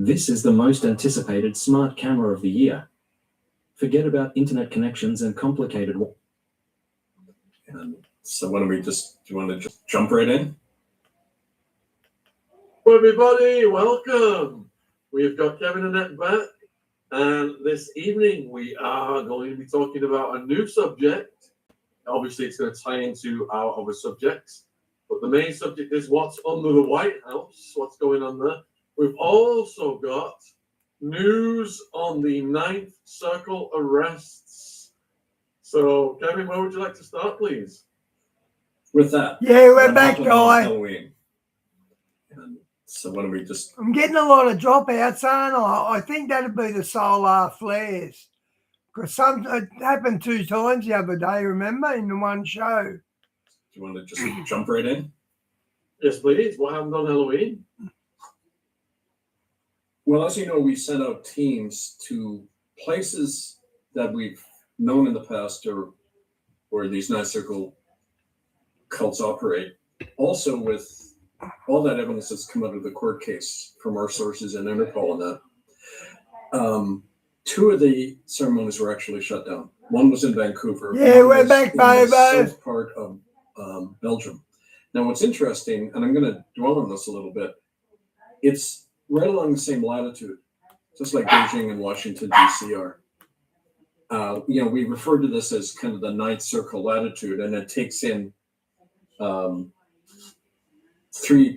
This is the most anticipated smart camera of the year. Forget about internet connections and complicated. And so why don't we just, do you want to just jump right in? Well, everybody, welcome. We've got Kevin and Annette back, and this evening we are going to be talking about a new subject. Obviously, it's going to tie into our other subjects, but the main subject is what's under the White House, what's going on there. We've also got news on the Ninth Circle arrests. So, Kevin, where would you like to start, please? With that. Yeah, we're what back, happened on guy. Halloween? And so why don't we just, I'm getting a lot of dropouts, aren't I? I think that'd be the solar flares. Because it happened 2 times the other day, remember, in the one show. do you want to just jump right in? Yes, please. What happened on Halloween? Well, as you know, we sent out teams to places that we've known in the past or where these Ninth Circle cults operate. Also with all that evidence that's come out of the court case from our sources in Interpol and that. 2 of the ceremonies were actually shut down. One was in Vancouver. Yeah, one we're was back, in the baby. south part of Belgium. Now, what's interesting, and I'm going to dwell on this a little bit, it's right along the same latitude, just like Beijing and Washington, D.C. are. We refer to this as kind of the Ninth Circle latitude, and it takes in 3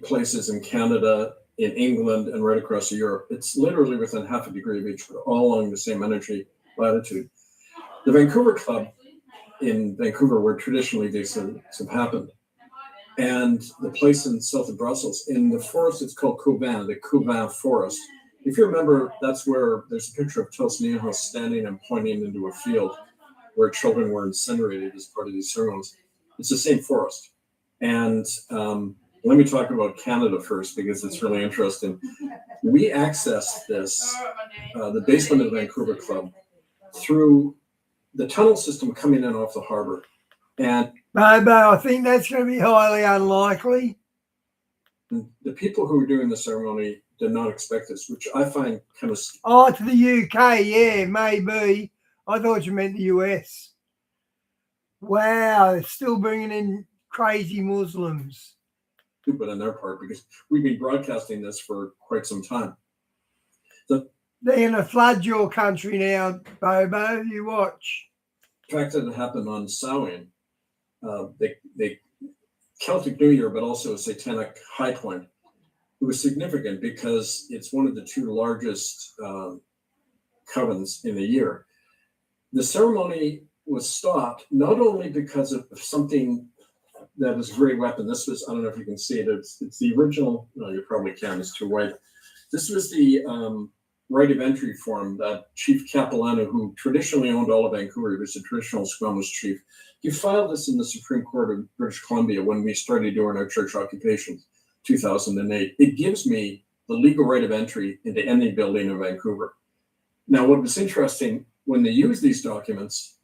places in Canada, in England, and right across Europe. It's literally within half a degree of each, all along the same energy latitude. The Vancouver Club in Vancouver, where traditionally these things have happened, and the place in south of Brussels, in the forest, it's called Couvin, the Couvin Forest. If you remember, that's where there's a picture of Tils Niehaus standing and pointing into a field where children were incinerated as part of these ceremonies. It's the same forest. And let me talk about Canada first, because it's really interesting. We accessed this, the basement of the Vancouver Club, through the tunnel system coming in off the harbor. And Bobo, I think that's going to be highly unlikely. the people who were doing the ceremony did not expect this, which I find kind of... Oh, to the UK, yeah, maybe. I thought you meant the US. Wow, they're still bringing in crazy Muslims. Stupid on their part, because we've been broadcasting this for quite some time. They're going to flood your country now, Bobo. You watch. The fact that it happened on Samhain, the Celtic New Year, but also a satanic high point, it was significant because it's one of the 2 largest covens in the year. The ceremony was stopped not only because of something that was a great weapon. This was, I don't know if you can see it, it's the original, no, you probably can, it's too white. This was the right of entry form that Chief Capilano, who traditionally owned all of Vancouver, he was the traditional Squamish chief, he filed this in the Supreme Court of British Columbia when we started doing our church occupations, 2008. It gives me the legal right of entry into any building in Vancouver. Now, what was interesting, when they used these documents,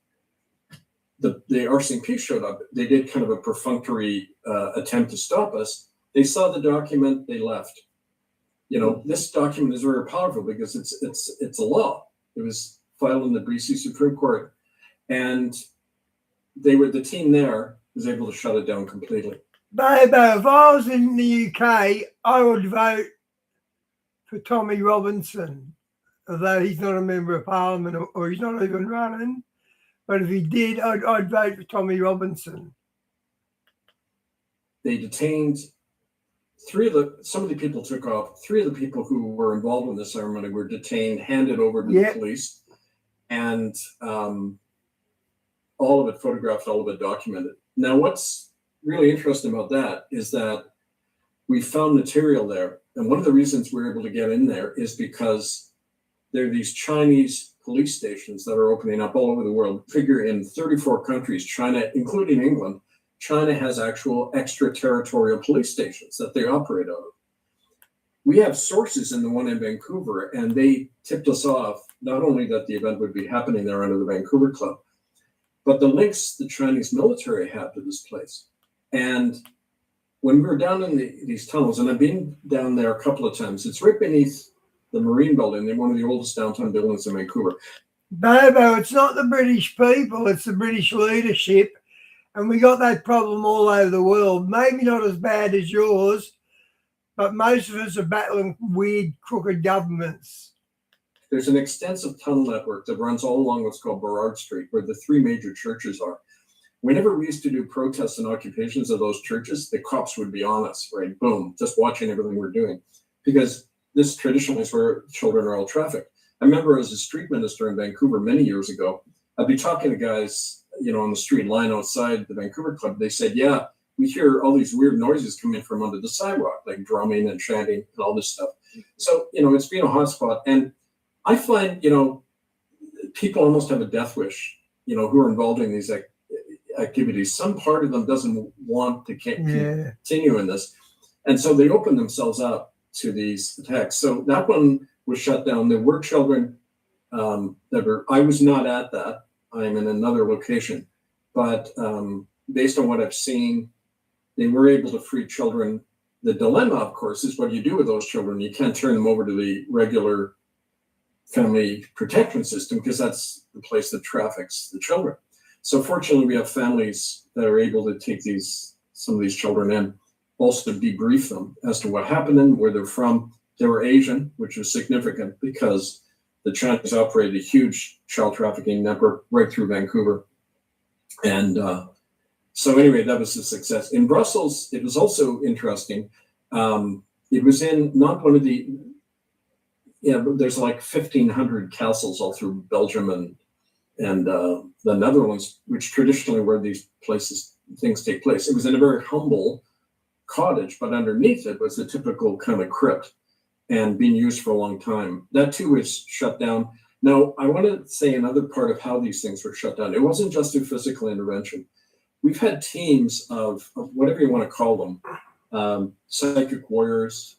the RCMP showed up. They did kind of a perfunctory attempt to stop us. They saw the document, they left. This document is very powerful because it's a law. It was filed in the BC Supreme Court, and the team there was able to shut it down completely. Bobo, if I was in the UK, I would vote for Tommy Robinson, although he's not a member of Parliament or he's not even running. But if he did, I'd vote for Tommy Robinson. They detained some of the people took off. 3 of the people who were involved in the ceremony were detained, handed over to the police, and all of it photographed, all of it documented. Now, what's really interesting about that is that we found material there. And one of the reasons we're able to get in there is because there are these Chinese police stations that are opening up all over the world. Figure in 34 countries, China, including England, China has actual extraterritorial police stations that they operate out of. We have sources in the one in Vancouver, and they tipped us off not only that the event would be happening there under the Vancouver Club, but the links the Chinese military had to this place. And when we were down in these tunnels, and I've been down there a couple of times, it's right beneath the Marine Building, they're one of the oldest downtown buildings in Vancouver. Bobo, it's not the British people, it's the British leadership. And we got that problem all over the world. Maybe not as bad as yours, but most of us are battling weird, crooked governments. There's an extensive tunnel network that runs all along what's called Burrard Street, where the three major churches are. Whenever we used to do protests and occupations of those churches, the cops would be on us, right? Boom, just watching everything we're doing. Because this traditionally is where children are all trafficked. I remember as a street minister in Vancouver many years ago, I'd be talking to guys, on the street line outside the Vancouver Club. They said, yeah, we hear all these weird noises coming from under the sidewalk, like drumming and chanting and all this stuff. So, it's been a hotspot. And I find, people almost have a death wish, who are involved in these activities. Some part of them doesn't want to continue in this. And so they open themselves up to these attacks. So that one was shut down. There were children I was not at that. I'm in another location. But based on what I've seen, they were able to free children. The dilemma, of course, is what you do with those children. You can't turn them over to the regular family protection system because that's the place that traffics the children. So fortunately, we have families that are able to take some of these children in, also to debrief them as to what happened and where they're from. They were Asian, which was significant because the Chinese operated a huge child trafficking network right through Vancouver. And so anyway, that was a success. In Brussels, it was also interesting. It was in not one of there's like 1,500 castles all through Belgium and the Netherlands, which traditionally where these things take place. It was in a very humble cottage, but underneath it was a typical kind of crypt and being used for a long time. That too was shut down. Now, I want to say another part of how these things were shut down. It wasn't just through physical intervention. We've had teams of whatever you want to call them, psychic warriors,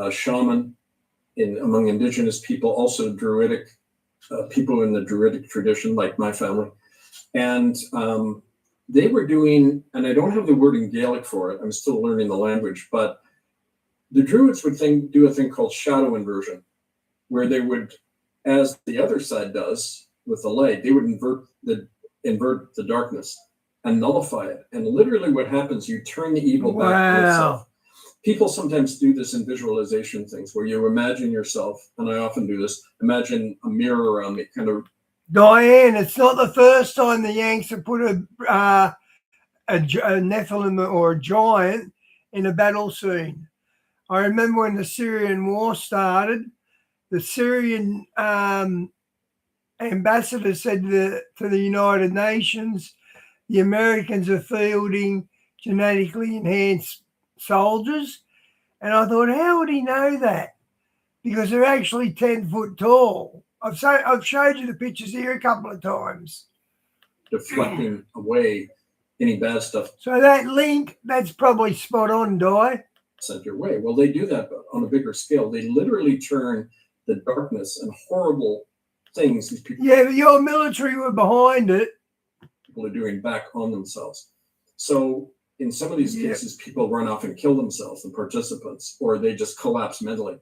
shaman among Indigenous people, also Druidic people in the Druidic tradition, like my family. And they were doing, and I don't have the word in Gaelic for it, I'm still learning the language, but the Druids would do a thing called shadow inversion, where they would, as the other side does with the light, they would invert the darkness and nullify it. And literally what happens, you turn the evil back to itself. People sometimes do this in visualization things where you imagine yourself, and I often do this, imagine a mirror around me, kind of. Diane, it's not the first time the Yanks have put a Nephilim or a giant in a battle scene. I remember when the Syrian war started, the Syrian ambassador said to the United Nations, the Americans are fielding genetically enhanced soldiers. And I thought, how would he know that? Because they're actually 10 foot tall. I've showed you the pictures here a couple of times. Deflecting away any bad stuff. So that link, that's probably spot on, Di. Sent your way. Well, they do that on a bigger scale. They literally turn the darkness and horrible things these people. Yeah, but your military were behind it. People are doing back on themselves. So in some of these cases, people run off and kill themselves, the participants, or they just collapse mentally.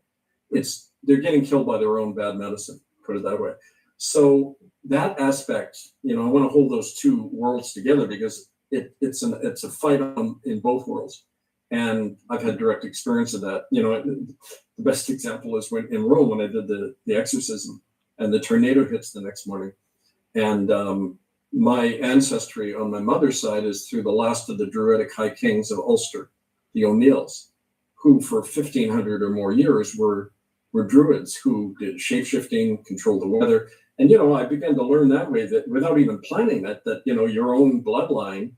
They're getting killed by their own bad medicine, put it that way. So that aspect, I want to hold those two worlds together because it's a fight in both worlds. And I've had direct experience of that. The best example is in Rome when I did the exorcism and the tornado hits the next morning. And my ancestry on my mother's side is through the last of the Druidic High Kings of Ulster, the O'Neills, who for 1,500 or more years were Druids who did shape-shifting, controlled the weather. And, I began to learn that way that without even planning that your own bloodline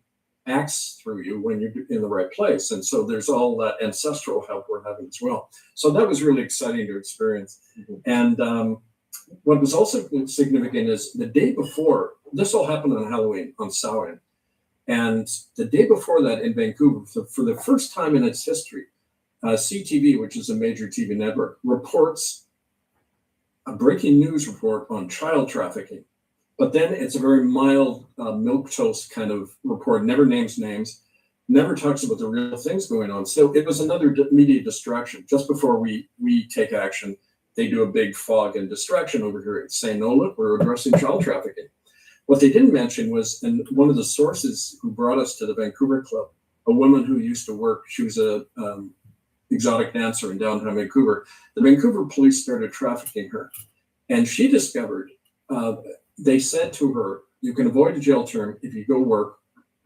acts through you when you're in the right place. And so there's all that ancestral help we're having as well. So that was really exciting to experience. And what was also significant is the day before, this all happened on Halloween, on Samhain. And the day before that in Vancouver, for the first time in its history, CTV, which is a major TV network, reports a breaking news report on child trafficking. But then it's a very mild milquetoast kind of report, never names names, never talks about the real things going on. So it was another media distraction just before we take action. they do a big fog and distraction over here, saying, "No, look, we're addressing child trafficking." What they didn't mention was, and one of the sources who brought us to the Vancouver Club, a woman who used to work, she was a exotic dancer in downtown Vancouver. The Vancouver police started trafficking her, and she discovered, they said to her, "You can avoid a jail term if you go work,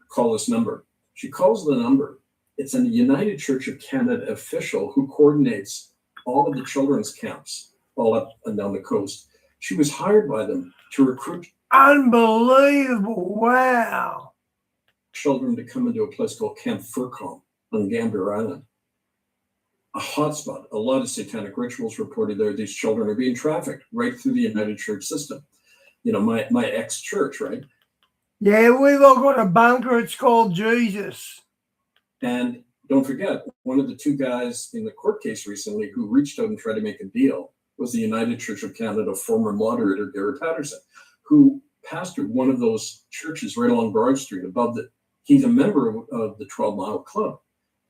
call this number." She calls the number. It's a United Church of Canada official who coordinates all of the children's camps all up and down the coast. She was hired by them to recruit Unbelievable. Wow. children to come into a place called Camp Furcombe on Gambier Island. A hotspot, a lot of satanic rituals reported there. These children are being trafficked right through the United Church system. You know, my ex-church, right? Yeah, we've all got a bunker. It's called Jesus. And don't forget, one of the two guys in the court case recently who reached out and tried to make a deal was the United Church of Canada former moderator, Gary Patterson, who pastored one of those churches right along Broad Street above the, he's a member of the 12 Mile Club.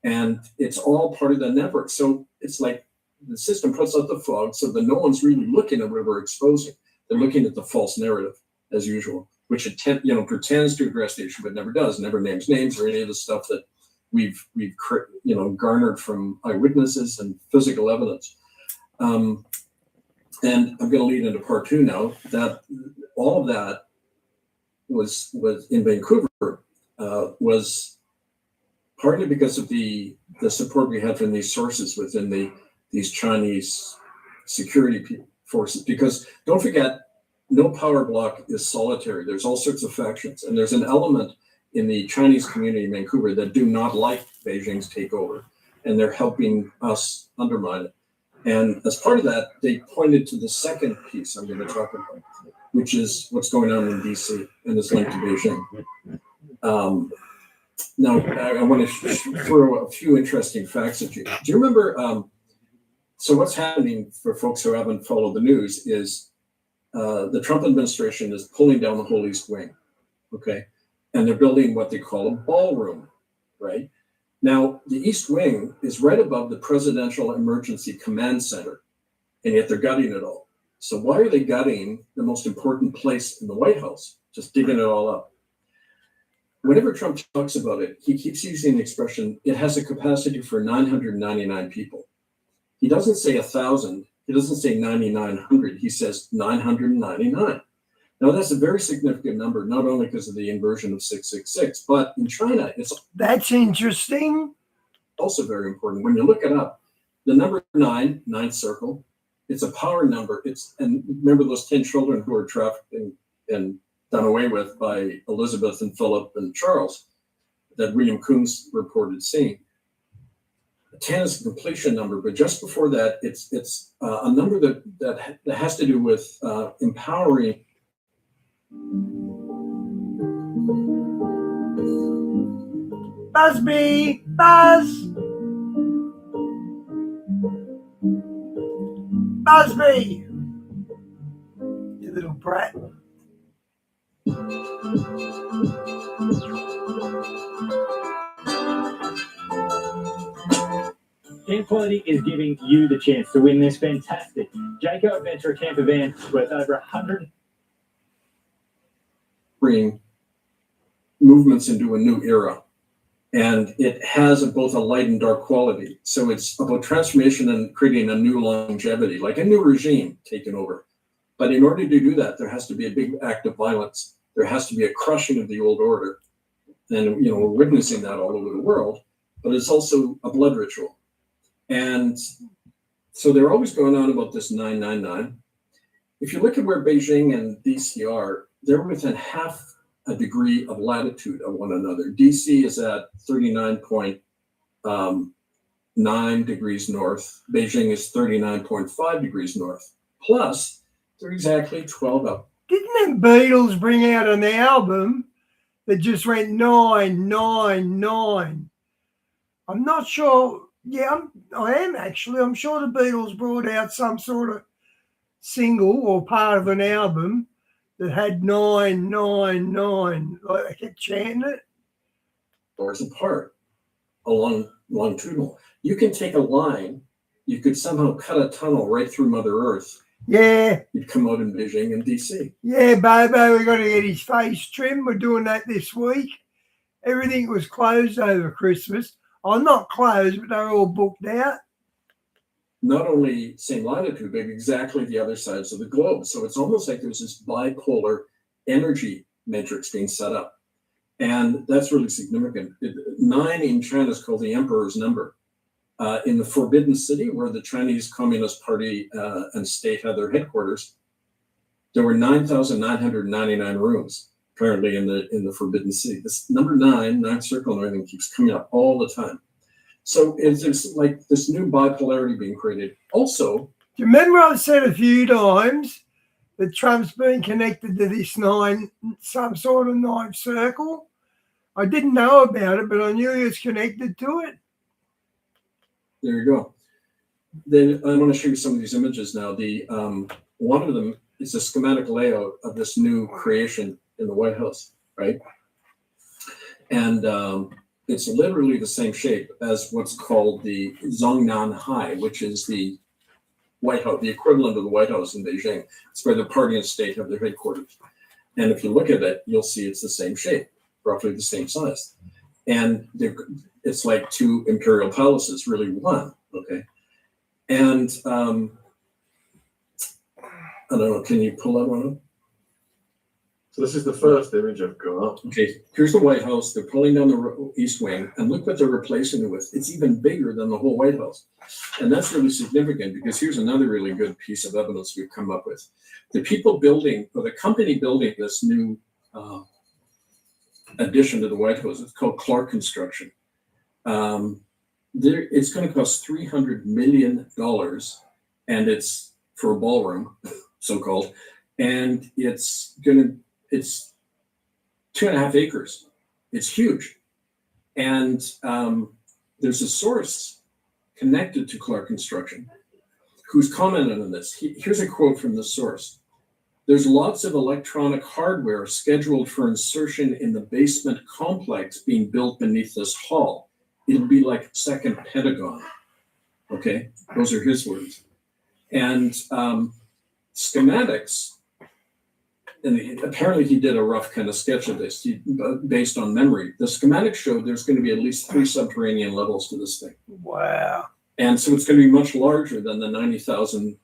And it's all part of the network. So it's like the system puts out the fog so that no one's really looking at what we're exposing. They're looking at the false narrative as usual, which pretends to address the issue, but never does, never names names or any of the stuff that we've garnered from eyewitnesses and physical evidence. And I'm going to lead into part two now. That all of that was in Vancouver was partly because of the support we had from these sources within these Chinese security forces. Because don't forget, no power block is solitary. There's all sorts of factions, and there's an element in the Chinese community in Vancouver that do not like Beijing's takeover, and they're helping us undermine it. And as part of that, they pointed to the second piece I'm going to talk about, which is what's going on in DC and is linked to Beijing. Now, I want to throw a few interesting facts at you. Do you remember? So what's happening for folks who haven't followed the news is the Trump administration is pulling down the whole East Wing, okay? And they're building what they call a ballroom, right? Now, the East Wing is right above the Presidential Emergency Command Center, and yet they're gutting it all. So why are they gutting the most important place in the White House? Just digging it all up. Whenever Trump talks about it, he keeps using the expression, it has a capacity for 999 people. He doesn't say 1,000. He doesn't say 9,900. He says 999. Now, that's a very significant number, not only because of the inversion of 666, but in China, it's That's interesting. also very important. When you look it up, the number 9, ninth circle, it's a power number. And remember those 10 children who were trafficked and done away with by Elizabeth and Philip and Charles that William Coons reported seeing. 10 is a completion number, but just before that, it's a number that has to do with empowering. Busby, Buzz. Busby. You little brat. Camp Quality is giving you the chance to win this fantastic Jayco Adventure camper van worth over 100. Bring movements into a new era. And it has both a light and dark quality. So it's about transformation and creating a new longevity, like a new regime taking over. But in order to do that, there has to be a big act of violence. There has to be a crushing of the old order. And, we're witnessing that all over the world, but it's also a blood ritual. And so they're always going on about this 999. If you look at where Beijing and DC are, they're within half a degree of latitude of one another. DC is at 39.9 degrees north. Beijing is 39.5 degrees north. Plus, they're exactly 12 up. Didn't the Beatles bring out an album that just went 999? I'm not sure. Yeah, I am actually. I'm sure the Beatles brought out some sort of single or part of an album that had 999. Like they kept chanting it. Doors apart, along longitudinal. You can take a line you could somehow cut a tunnel right through Mother Earth. Yeah, You'd come out in Beijing and DC. yeah, Bobo, we got to get his face trimmed. We're doing that this week. Everything was closed over Christmas. Oh, not closed, but they're all booked out. Not only same latitude, but exactly the other sides of the globe. So it's almost like there's this bipolar energy matrix being set up. And that's really significant. 9 in China is called the emperor's number. In the Forbidden City, where the Chinese Communist Party and state had their headquarters, there were 9,999 rooms apparently in the Forbidden City. This number 9, ninth circle, and everything keeps coming up all the time. So it's like this new bipolarity being created. Also, Do you remember I've said a few times that Trump's been connected to this some sort of ninth circle? I didn't know about it, but I knew he was connected to it. there you go. Then I want to show you some of these images now. The one of them is a schematic layout of this new creation in the White House, right? And it's literally the same shape as what's called the Zhongnan High, which is the White House, the equivalent of the White House in Beijing. It's where the party and state have their headquarters. And if you look at it, you'll see it's the same shape, roughly the same size. And it's like 2 imperial palaces, really one, okay? And I don't know, can you pull that one up? So this is the first image I've got. Okay, here's the White House. They're pulling down the East Wing, and look what they're replacing it with. It's even bigger than the whole White House. And that's really significant because here's another really good piece of evidence we've come up with. The people building, or the company building this new addition to the White House, it's called Clark Construction. It's going to cost $300 million, and it's for a ballroom, so-called, and it's 2.5 acres. It's huge. And there's a source connected to Clark Construction who's commented on this. Here's a quote from the source. There's lots of electronic hardware scheduled for insertion in the basement complex being built beneath this hall. It'll be like second Pentagon. Okay, those are his words. And schematics, and apparently he did a rough kind of sketch of this based on memory. The schematics showed there's going to be at least 3 subterranean levels to this thing. Wow. And so it's going to be much larger than the 90,000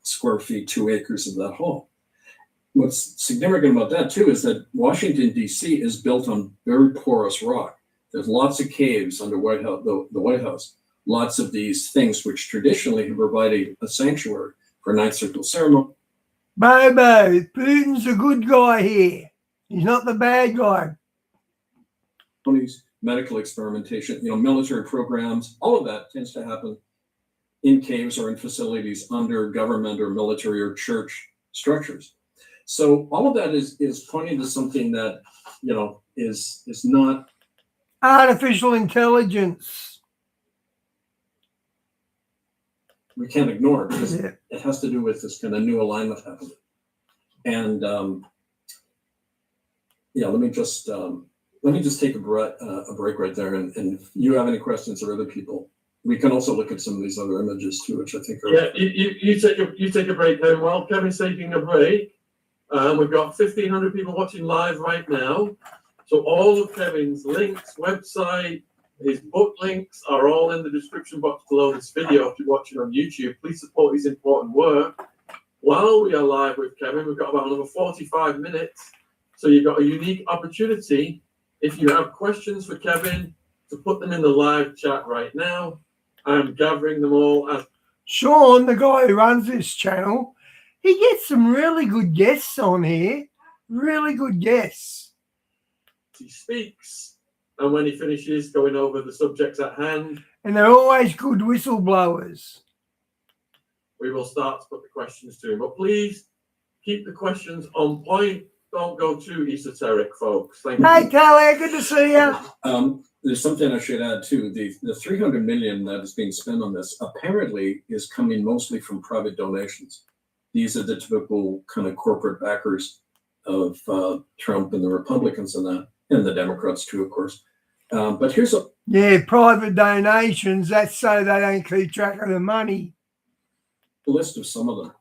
square feet, 2 acres of that hall. What's significant about that too is that Washington, D.C. is built on very porous rock. There's lots of caves under the White House, lots of these things which traditionally have provided a sanctuary for ninth circle ceremony. Bobo, Putin's a good guy here. He's not the bad guy. Medical experimentation, military programs, all of that tends to happen in caves or in facilities under government or military or church structures. So all of that is pointing to something that, is not Artificial intelligence. we can't ignore because Yeah. it has to do with this kind of new alignment happening. And let me just take a break right there. And if you have any questions or other people, we can also look at some of these other images too, which I think are. Yeah, you take a break then. While Kevin's taking a break, we've got 1,500 people watching live right now. So all of Kevin's links, website, his book links are all in the description box below this video. If you're watching on YouTube, please support his important work. While we are live with Kevin, we've got about another 45 minutes. So you've got a unique opportunity, if you have questions for Kevin, to put them in the live chat right now. I'm gathering them all as Sean, the guy who runs this channel, he gets some really good guests on here. Really good guests. he speaks. And when he finishes going over the subjects at hand, And they're always good whistleblowers. we will start to put the questions to him. But please keep the questions on point. Don't go too esoteric, folks. Thank you. Hey, Talia, good to see you. There's something I should add too. The 300 million that is being spent on this apparently is coming mostly from private donations. These are the typical kind of corporate backers of Trump and the Republicans and that, and the Democrats too, of course. But here's a Yeah, private donations, that's so they don't keep track of the money. list of some of them.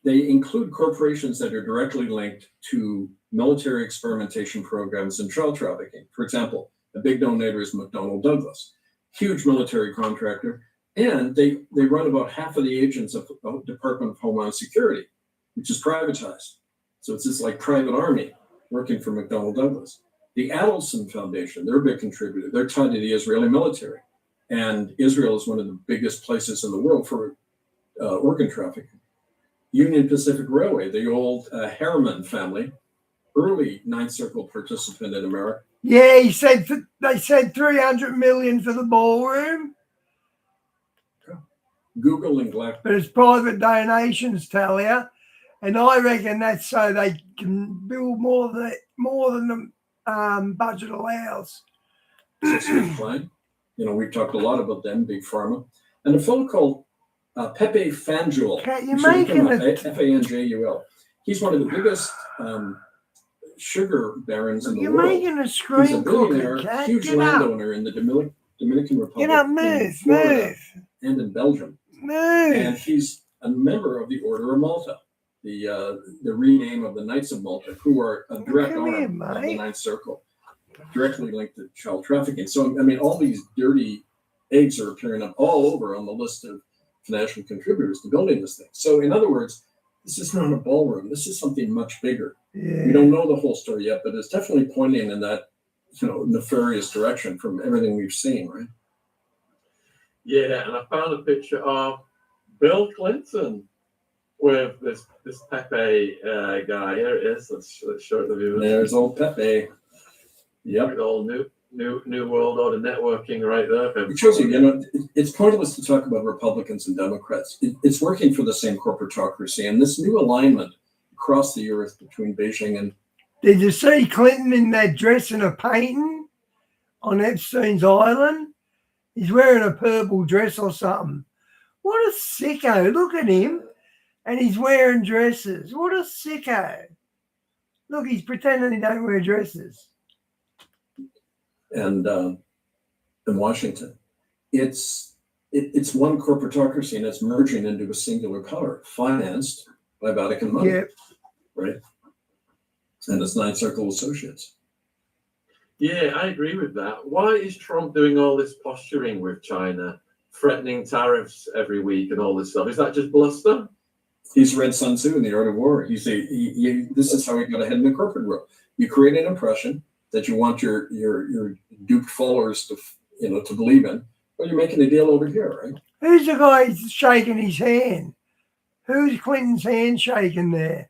They include corporations that are directly linked to military experimentation programs and child trafficking. For example, a big donator is McDonnell Douglas, huge military contractor, and they run about half of the agents of the Department of Homeland Security, which is privatized. So it's this like private army working for McDonnell Douglas. The Adelson Foundation, they're a big contributor. They're tied to the Israeli military. And Israel is one of the biggest places in the world for organ trafficking. Union Pacific Railway, the old Harriman family, early Ninth Circle participant in America. Yeah, they said 300 million for the ballroom, Google and Glaxo. but it's private donations, Talia. And I reckon that's so they can build more than the budget allows. Klein. You know, we've talked a lot about them, Big Pharma. And a fellow called Pepe Fanjul. You're making it. Fanjul. He's one of the biggest sugar barons in the You're world. making a He's a screen billionaire, cooker, Cat. huge Get up. landowner in the Dominican Republic, Get up, in move, Florida, move, and in Belgium. And move. he's a member of the Order of Malta, the rename of the Knights of Malta, who are a direct Come here, arm of the mate. Ninth Circle, directly linked to child trafficking. So, I mean, all these dirty eggs are appearing up all over on the list of financial contributors to building this thing. So, in other words, this is not a ballroom. This is something much bigger. We Yeah. don't know the whole story yet, but it's definitely pointing in that, nefarious direction from everything we've seen, right? Yeah, and I found a picture of Bill Clinton with this Pepe guy. Here it is. Let's show it to the viewers. There's old Pepe. Yep. With all new world order networking right there. It shows you, it's pointless to talk about Republicans and Democrats. It's working for the same corporatocracy, and this new alignment across the earth between Beijing and Did you see Clinton in that dress in a painting on Epstein's Island? He's wearing a purple dress or something. What a sicko. Look at him. And he's wearing dresses. What a sicko. Look, he's pretending he don't wear dresses. and in Washington. It's one corporatocracy, and it's merging into a singular power, financed by Vatican money, Yeah. right? And its Ninth Circle associates. Yeah, I agree with that. Why is Trump doing all this posturing with China, threatening tariffs every week and all this stuff? Is that just bluster? He's read Sun Tzu in The Art of War. This is how he got ahead in the corporate world. You create an impression that you want your duped followers to believe in. Well, you're making a deal over here, right? Who's the guy shaking his hand? Who's Clinton's hand shaking there?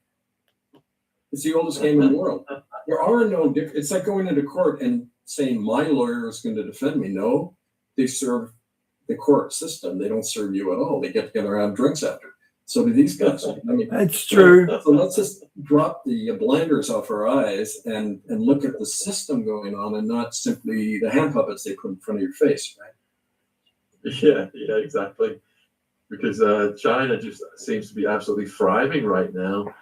It's the oldest game in the world. There are no. It's like going into court and saying my lawyer is going to defend me. No, they serve the court system. They don't serve you at all. They get together and have drinks after. So do these guys. I mean, That's true. so let's just drop the blinders off our eyes and look at the system going on, and not simply the hand puppets they put in front of your face, right? Yeah, exactly. Because China just seems to be absolutely thriving right now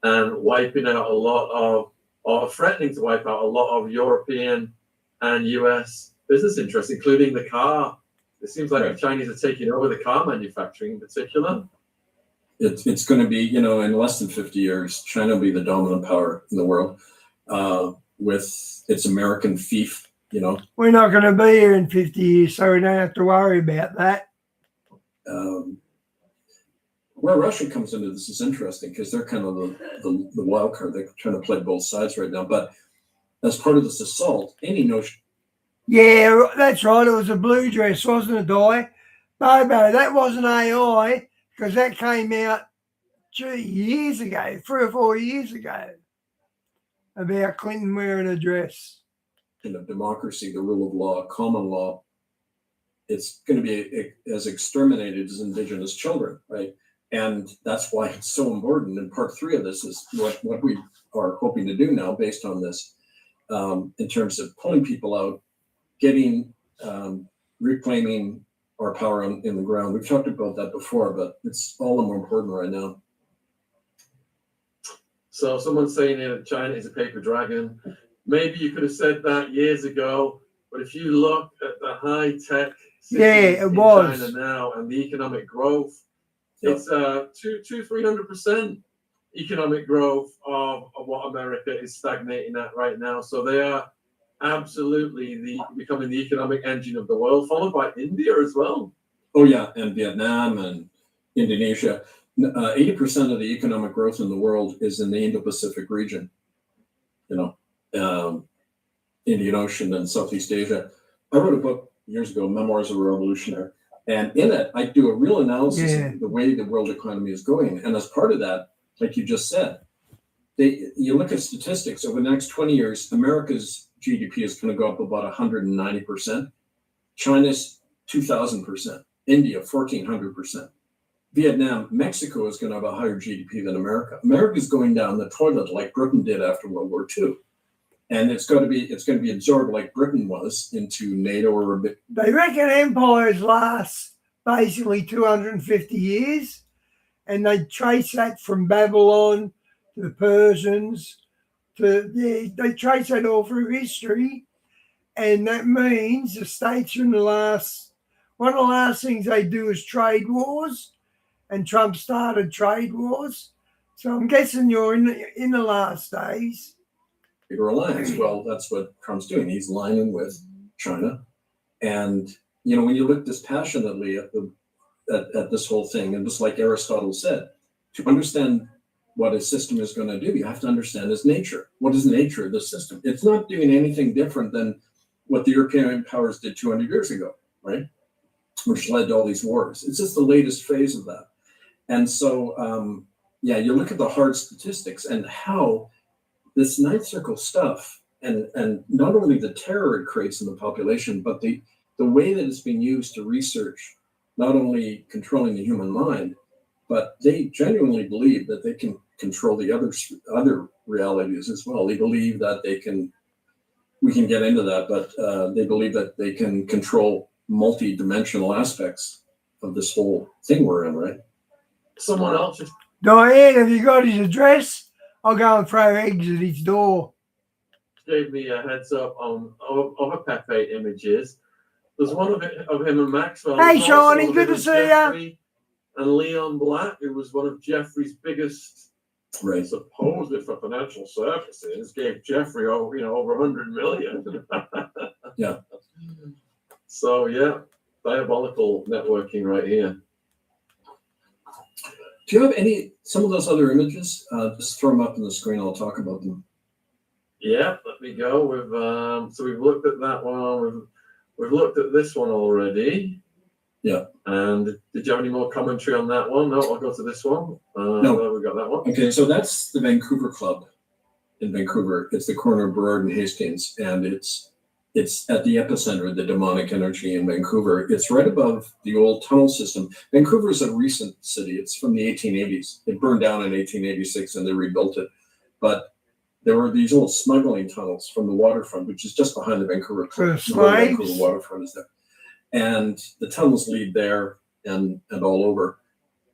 and wiping out a lot of, or threatening to wipe out a lot of European and US business interests, including the car. It seems like Right. the Chinese are taking over the car manufacturing in particular. It's going to be, in less than 50 years, China will be the dominant power in the world with its American fief, We're not going to be here in 50 years, so we don't have to worry about that. Where Russia comes into this is interesting because they're kind of the wild card. They're trying to play both sides right now. But as part of this assault, any notion. Yeah, that's right. It was a blue dress, wasn't it, Di? Bobo, that wasn't AI because that came out, years ago, 3 or 4 years ago, about Clinton wearing a dress. Democracy, the rule of law, common law, it's going to be as exterminated as indigenous children, right? And that's why it's so important. And part 3 of this is what we are hoping to do now based on this, in terms of pulling people out, getting, reclaiming our power in the ground. We've talked about that before, but it's all the more important right now. So someone's saying here that China is a paper dragon. Maybe you could have said that years ago But if you look at the high tech Yeah, it in was. China now and the economic growth, Yeah. it's 300% economic growth of what America is stagnating at right now. So they are absolutely becoming the economic engine of the world, followed by India as well. Oh yeah, and Vietnam and Indonesia. 80% of the economic growth in the world is in the Indo-Pacific region. Indian Ocean and Southeast Asia. I wrote a book years ago, Memoirs of a Revolutionary, and in it I do a real analysis of the way the world economy is going. And as part of that, like you just said, you look at statistics over the next 20 years, America's GDP is going to go up about 190%. China's 2,000%. India, 1,400%. Vietnam, Mexico is going to have a higher GDP than America. America's going down the toilet like Britain did after World War II. And it's going to be absorbed like Britain was into NATO or a bit. They reckon empires last basically 250 years, and they trace that from Babylon to the Persians. They trace that all through history, and that means the states are in the last. One of the last things they do is trade wars, and Trump started trade wars. So I'm guessing you're in the last days. Big alliance. Well, that's what Trump's doing. He's aligning with China, and when you look dispassionately at this whole thing, and just like Aristotle said, to understand what a system is going to do, you have to understand its nature. What is the nature of the system? It's not doing anything different than what the European powers did 200 years ago, right? Which led to all these wars. It's just the latest phase of that. And so, you look at the hard statistics and how this ninth circle stuff, and not only the terror it creates in the population, but the way that it's being used to research, not only controlling the human mind, but they genuinely believe that they can control the other realities as well. They believe that we can get into that, but they believe that they can control multi-dimensional aspects of this whole thing we're in, right? Someone else just Diane, have you got his address? I'll go and throw eggs at his door. gave me a heads up on other Pepe images. There's one of him and Maxwell. Hey, There's also Shawnee, one of good him to and see ya. Jeffrey And Leon Black, who was one of Jeffrey's biggest, Right. supposedly for financial services, gave Jeffrey over 100 million. Yeah. So yeah, diabolical networking right here. Do you have some of those other images? Just throw them up on the screen. I'll talk about them. Yeah, let me go. We've looked at that one. We've looked at this one already. Yeah. And did you have any more commentary on that one? No, I'll go to this one. No. We got that one. Okay, so that's the Vancouver Club in Vancouver. It's the corner of Burrard and Hastings, and it's at the epicenter of the demonic energy in Vancouver. It's right above the old tunnel system. Vancouver is a recent city. It's from the 1880s. It burned down in 1886 and they rebuilt it. But there were these old smuggling tunnels from the waterfront, which is just behind the Vancouver Club. For The Royal slaves? Vancouver waterfront is there. And the tunnels lead there and all over.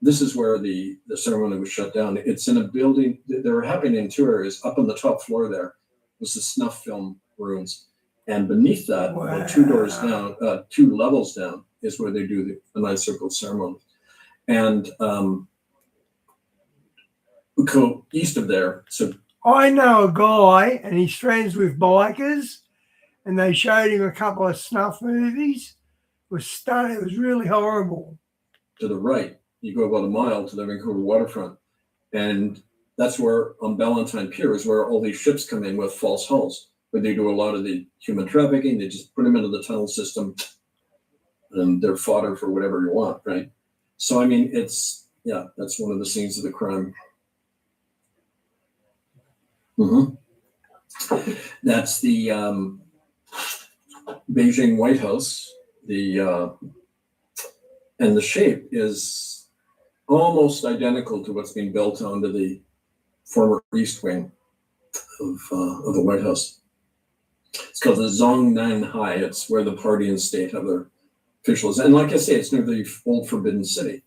This is where the ceremony was shut down. It's in a building. They were happening in two areas. Up on the top floor there was the snuff film rooms. And beneath that, about two doors down, two levels down, is where they do the ninth circle ceremony. And we go east of there. So I know a guy, and he's friends with bikers, and they showed him a couple of snuff movies. It was stunning. It was really horrible. to the right, you go about a mile to the Vancouver waterfront. And that's where, on Ballantyne Pier, is where all these ships come in with false hulls, where they do a lot of the human trafficking. They just put them into the tunnel system and they're fodder for whatever you want, right? So, I mean, that's one of the scenes of the crime. That's the Beijing White House. And the shape is almost identical to what's being built onto the former East Wing of the White House. It's called the Zhongnanhai. It's where the party and state have their officials. And like I say, it's near the old Forbidden City.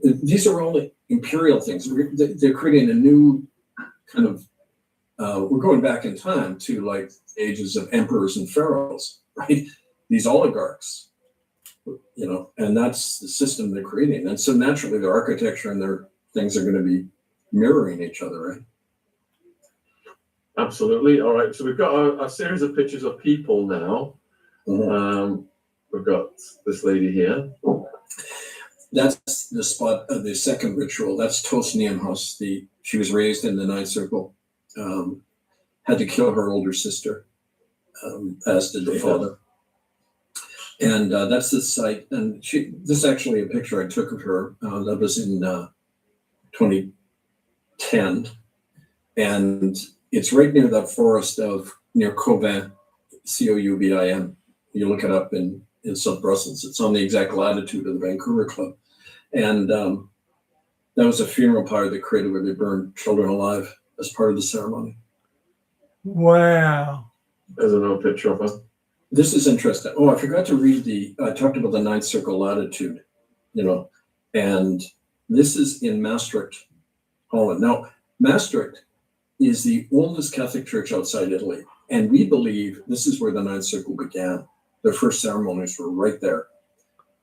These are all imperial things. They're creating a new kind of, we're going back in time to like ages of emperors and pharaohs, right? These oligarchs, and that's the system they're creating. And so naturally their architecture and their things are going to be mirroring each other, right? Absolutely. All right. So we've got a series of pictures of people now. Mhm. We've got this lady here. That's the spot of the second ritual. That's Tos Niamhos. She was raised in the Ninth Circle, had to kill her older sister, as did the father. And that's the site. And this is actually a picture I took of her. That was in 2010. And it's right near that forest near Coubin, Coubin. You look it up in South Brussels. It's on the exact latitude of the Vancouver Club. And that was a funeral pyre they created where they burned children alive as part of the ceremony. Wow. There's another picture of her. This is interesting. Oh, I forgot to read I talked about the Ninth Circle latitude, and this is in Maastricht, Holland. Now, Maastricht is the oldest Catholic church outside Italy. And we believe this is where the Ninth Circle began. Their first ceremonies were right there.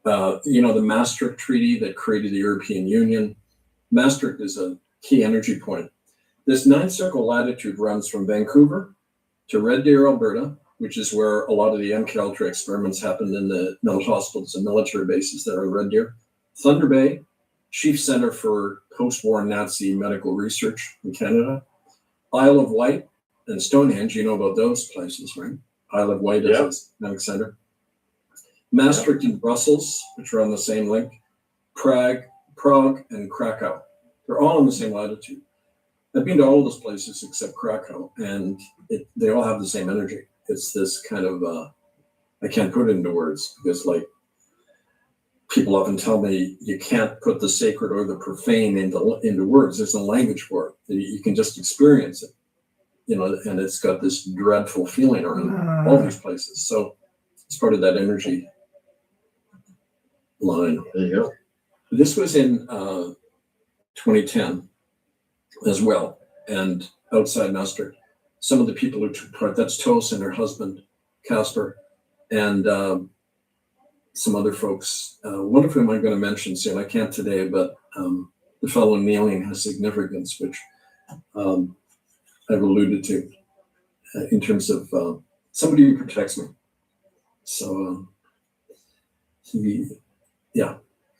The Maastricht Treaty that created the European Union. Maastricht is a key energy point. This Ninth Circle latitude runs from Vancouver to Red Deer, Alberta, which is where a lot of the MK Ultra experiments happened in the mental hospitals and military bases there in Red Deer. Thunder Bay, chief center for post-war Nazi medical research in Canada. Isle of Wight and Stonehenge, you know about those places, right? Isle of Wight is a medical center. Maastricht and Brussels, which are on the same link. Prague, and Krakow. They're all on the same latitude. I've been to all of those places except Krakow, and they all have the same energy. It's this kind of, I can't put it into words because people often tell me you can't put the sacred or the profane into words. There's no language for it. You can just experience it, and it's got this dreadful feeling around all these places. So it's part of that energy line. There you go. This was in 2010 as well, and outside Maastricht. Some of the people who took part, that's Tos and her husband, Casper, and some other folks, one of whom I'm going to mention soon. I can't today, but the fellow kneeling has significance, which I've alluded to in terms of somebody who protects me. So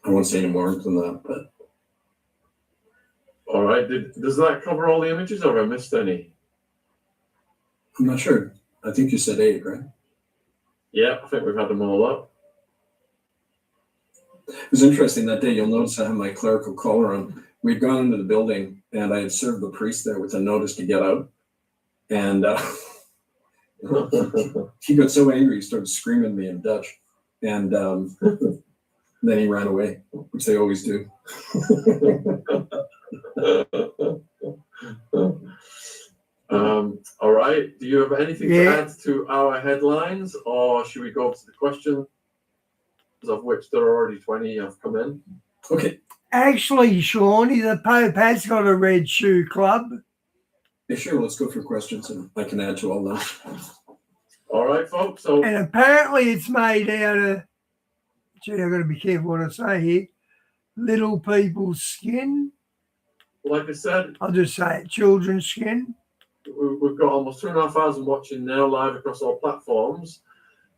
I won't say any more than that, but. All right. Does that cover all the images, or have I missed any? I'm not sure. I think you said 8, right? Yeah, I think we've had them all up. It was interesting that day. You'll notice I have my clerical collar on. We'd gone into the building, and I had served the priest there with a notice to get out. And he got so angry, he started screaming at me in Dutch. And then he ran away, which they always do. All right. Do you have anything to add to our headlines, or should we go to the questions, of which there are already 20 have come in? Okay. Actually, Shawnee, the Pope has got a Red Shoe Club. Yeah, sure. Let's go for questions, and I can add to all that. All right, folks. So, And apparently it's made out of, I've got to be careful what I say here, little people's skin. like I said, I'll just say it, children's skin. we've got almost 2,500 watching now live across all platforms.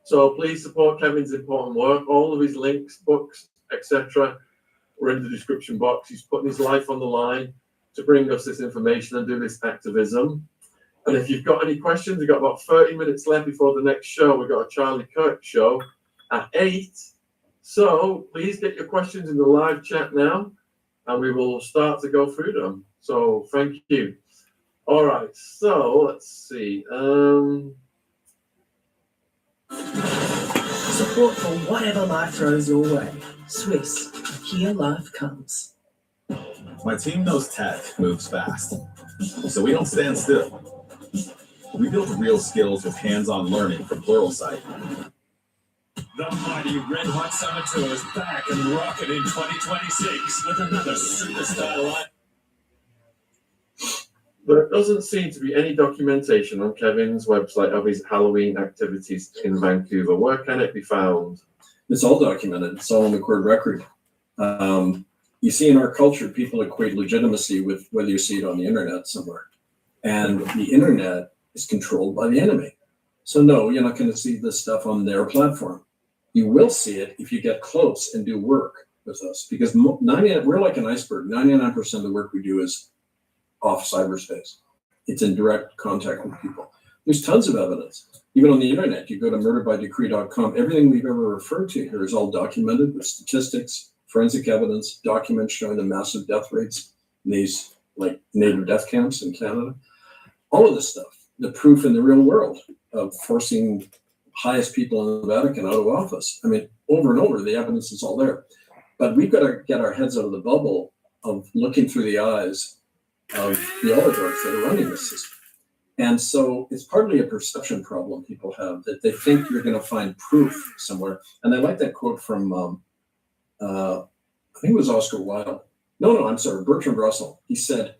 So please support Kevin's important work. All of his links, books, etc. are in the description box. He's putting his life on the line to bring us this information and do this activism. And if you've got any questions, we've got about 30 minutes left before the next show. We've got a Charlie Kirk show at 8. So please get your questions in the live chat now, and we will start to go through them. So thank you. All right, so let's see. Support for whatever life throws your way. Swiss, here life comes. My team knows tech moves fast, so we don't stand still. We build real skills with hands-on learning from Pluralsight. The mighty Red Hot Summer Tour is back and rocking in 2026 with another superstar line. There doesn't seem to be any documentation on Kevin's website of his Halloween activities in Vancouver. Where can it be found? It's all documented. It's all on the court record. You see, in our culture, people equate legitimacy with whether you see it on the internet somewhere. And the internet is controlled by the enemy. So no, you're not going to see this stuff on their platform. You will see it if you get close and do work with us, because we're like an iceberg. 99% of the work we do is off cyberspace. It's in direct contact with people. There's tons of evidence. Even on the internet, you go to murderbydecree.com. Everything we've ever referred to here is all documented with statistics, forensic evidence, documents showing the massive death rates in these like native death camps in Canada. All of this stuff, the proof in the real world of forcing highest people in the Vatican out of office. I mean, over and over, the evidence is all there. But we've got to get our heads out of the bubble of looking through the eyes of the oligarchs that are running this system. And so it's partly a perception problem people have, that they think you're going to find proof somewhere. And I like that quote from, I think it was Oscar Wilde. I'm sorry, Bertrand Russell. He said,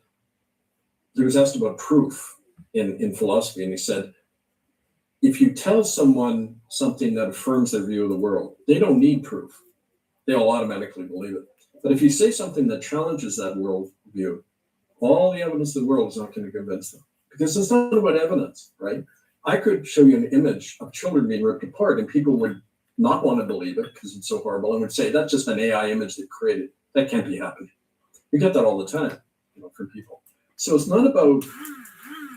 he was asked about proof in philosophy, and he said, if you tell someone something that affirms their view of the world, they don't need proof. They'll automatically believe it. But if you say something that challenges that world view, all the evidence in the world is not going to convince them. Because it's not about evidence, right? I could show you an image of children being ripped apart, and people would not want to believe it because it's so horrible, and would say, that's just an AI image they created. That can't be happening. We get that all the time, from people. So it's not about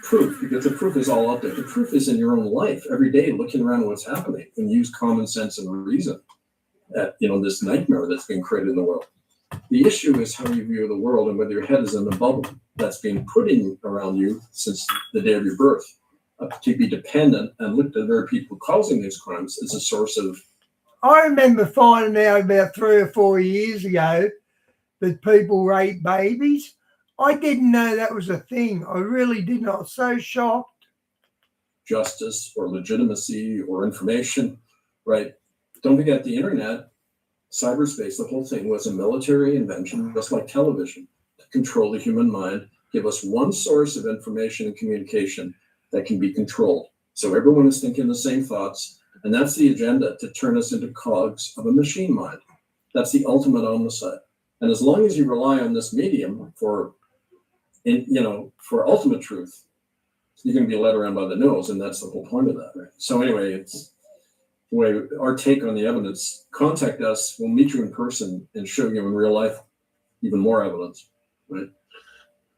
proof, because the proof is all out there. The proof is in your own life every day, looking around at what's happening and use common sense and reason at this nightmare that's being created in the world. The issue is how you view the world and whether your head is in the bubble that's being put in around you since the day of your birth, to be dependent and look at the very people causing these crimes as a source of. I remember finding out about 3 or 4 years ago that people rape babies. I didn't know that was a thing. I really did not. So shocked. Justice or legitimacy or information, right? Don't forget the internet, cyberspace, the whole thing was a military invention, just like television, to control the human mind, give us one source of information and communication that can be controlled. So everyone is thinking the same thoughts, and that's the agenda, to turn us into cogs of a machine mind. That's the ultimate homicide. And as long as you rely on this medium for ultimate truth, you're going to be led around by the nose, and that's the whole point of that, right? So anyway, it's the way our take on the evidence. Contact us, we'll meet you in person and show you in real life even more evidence, right?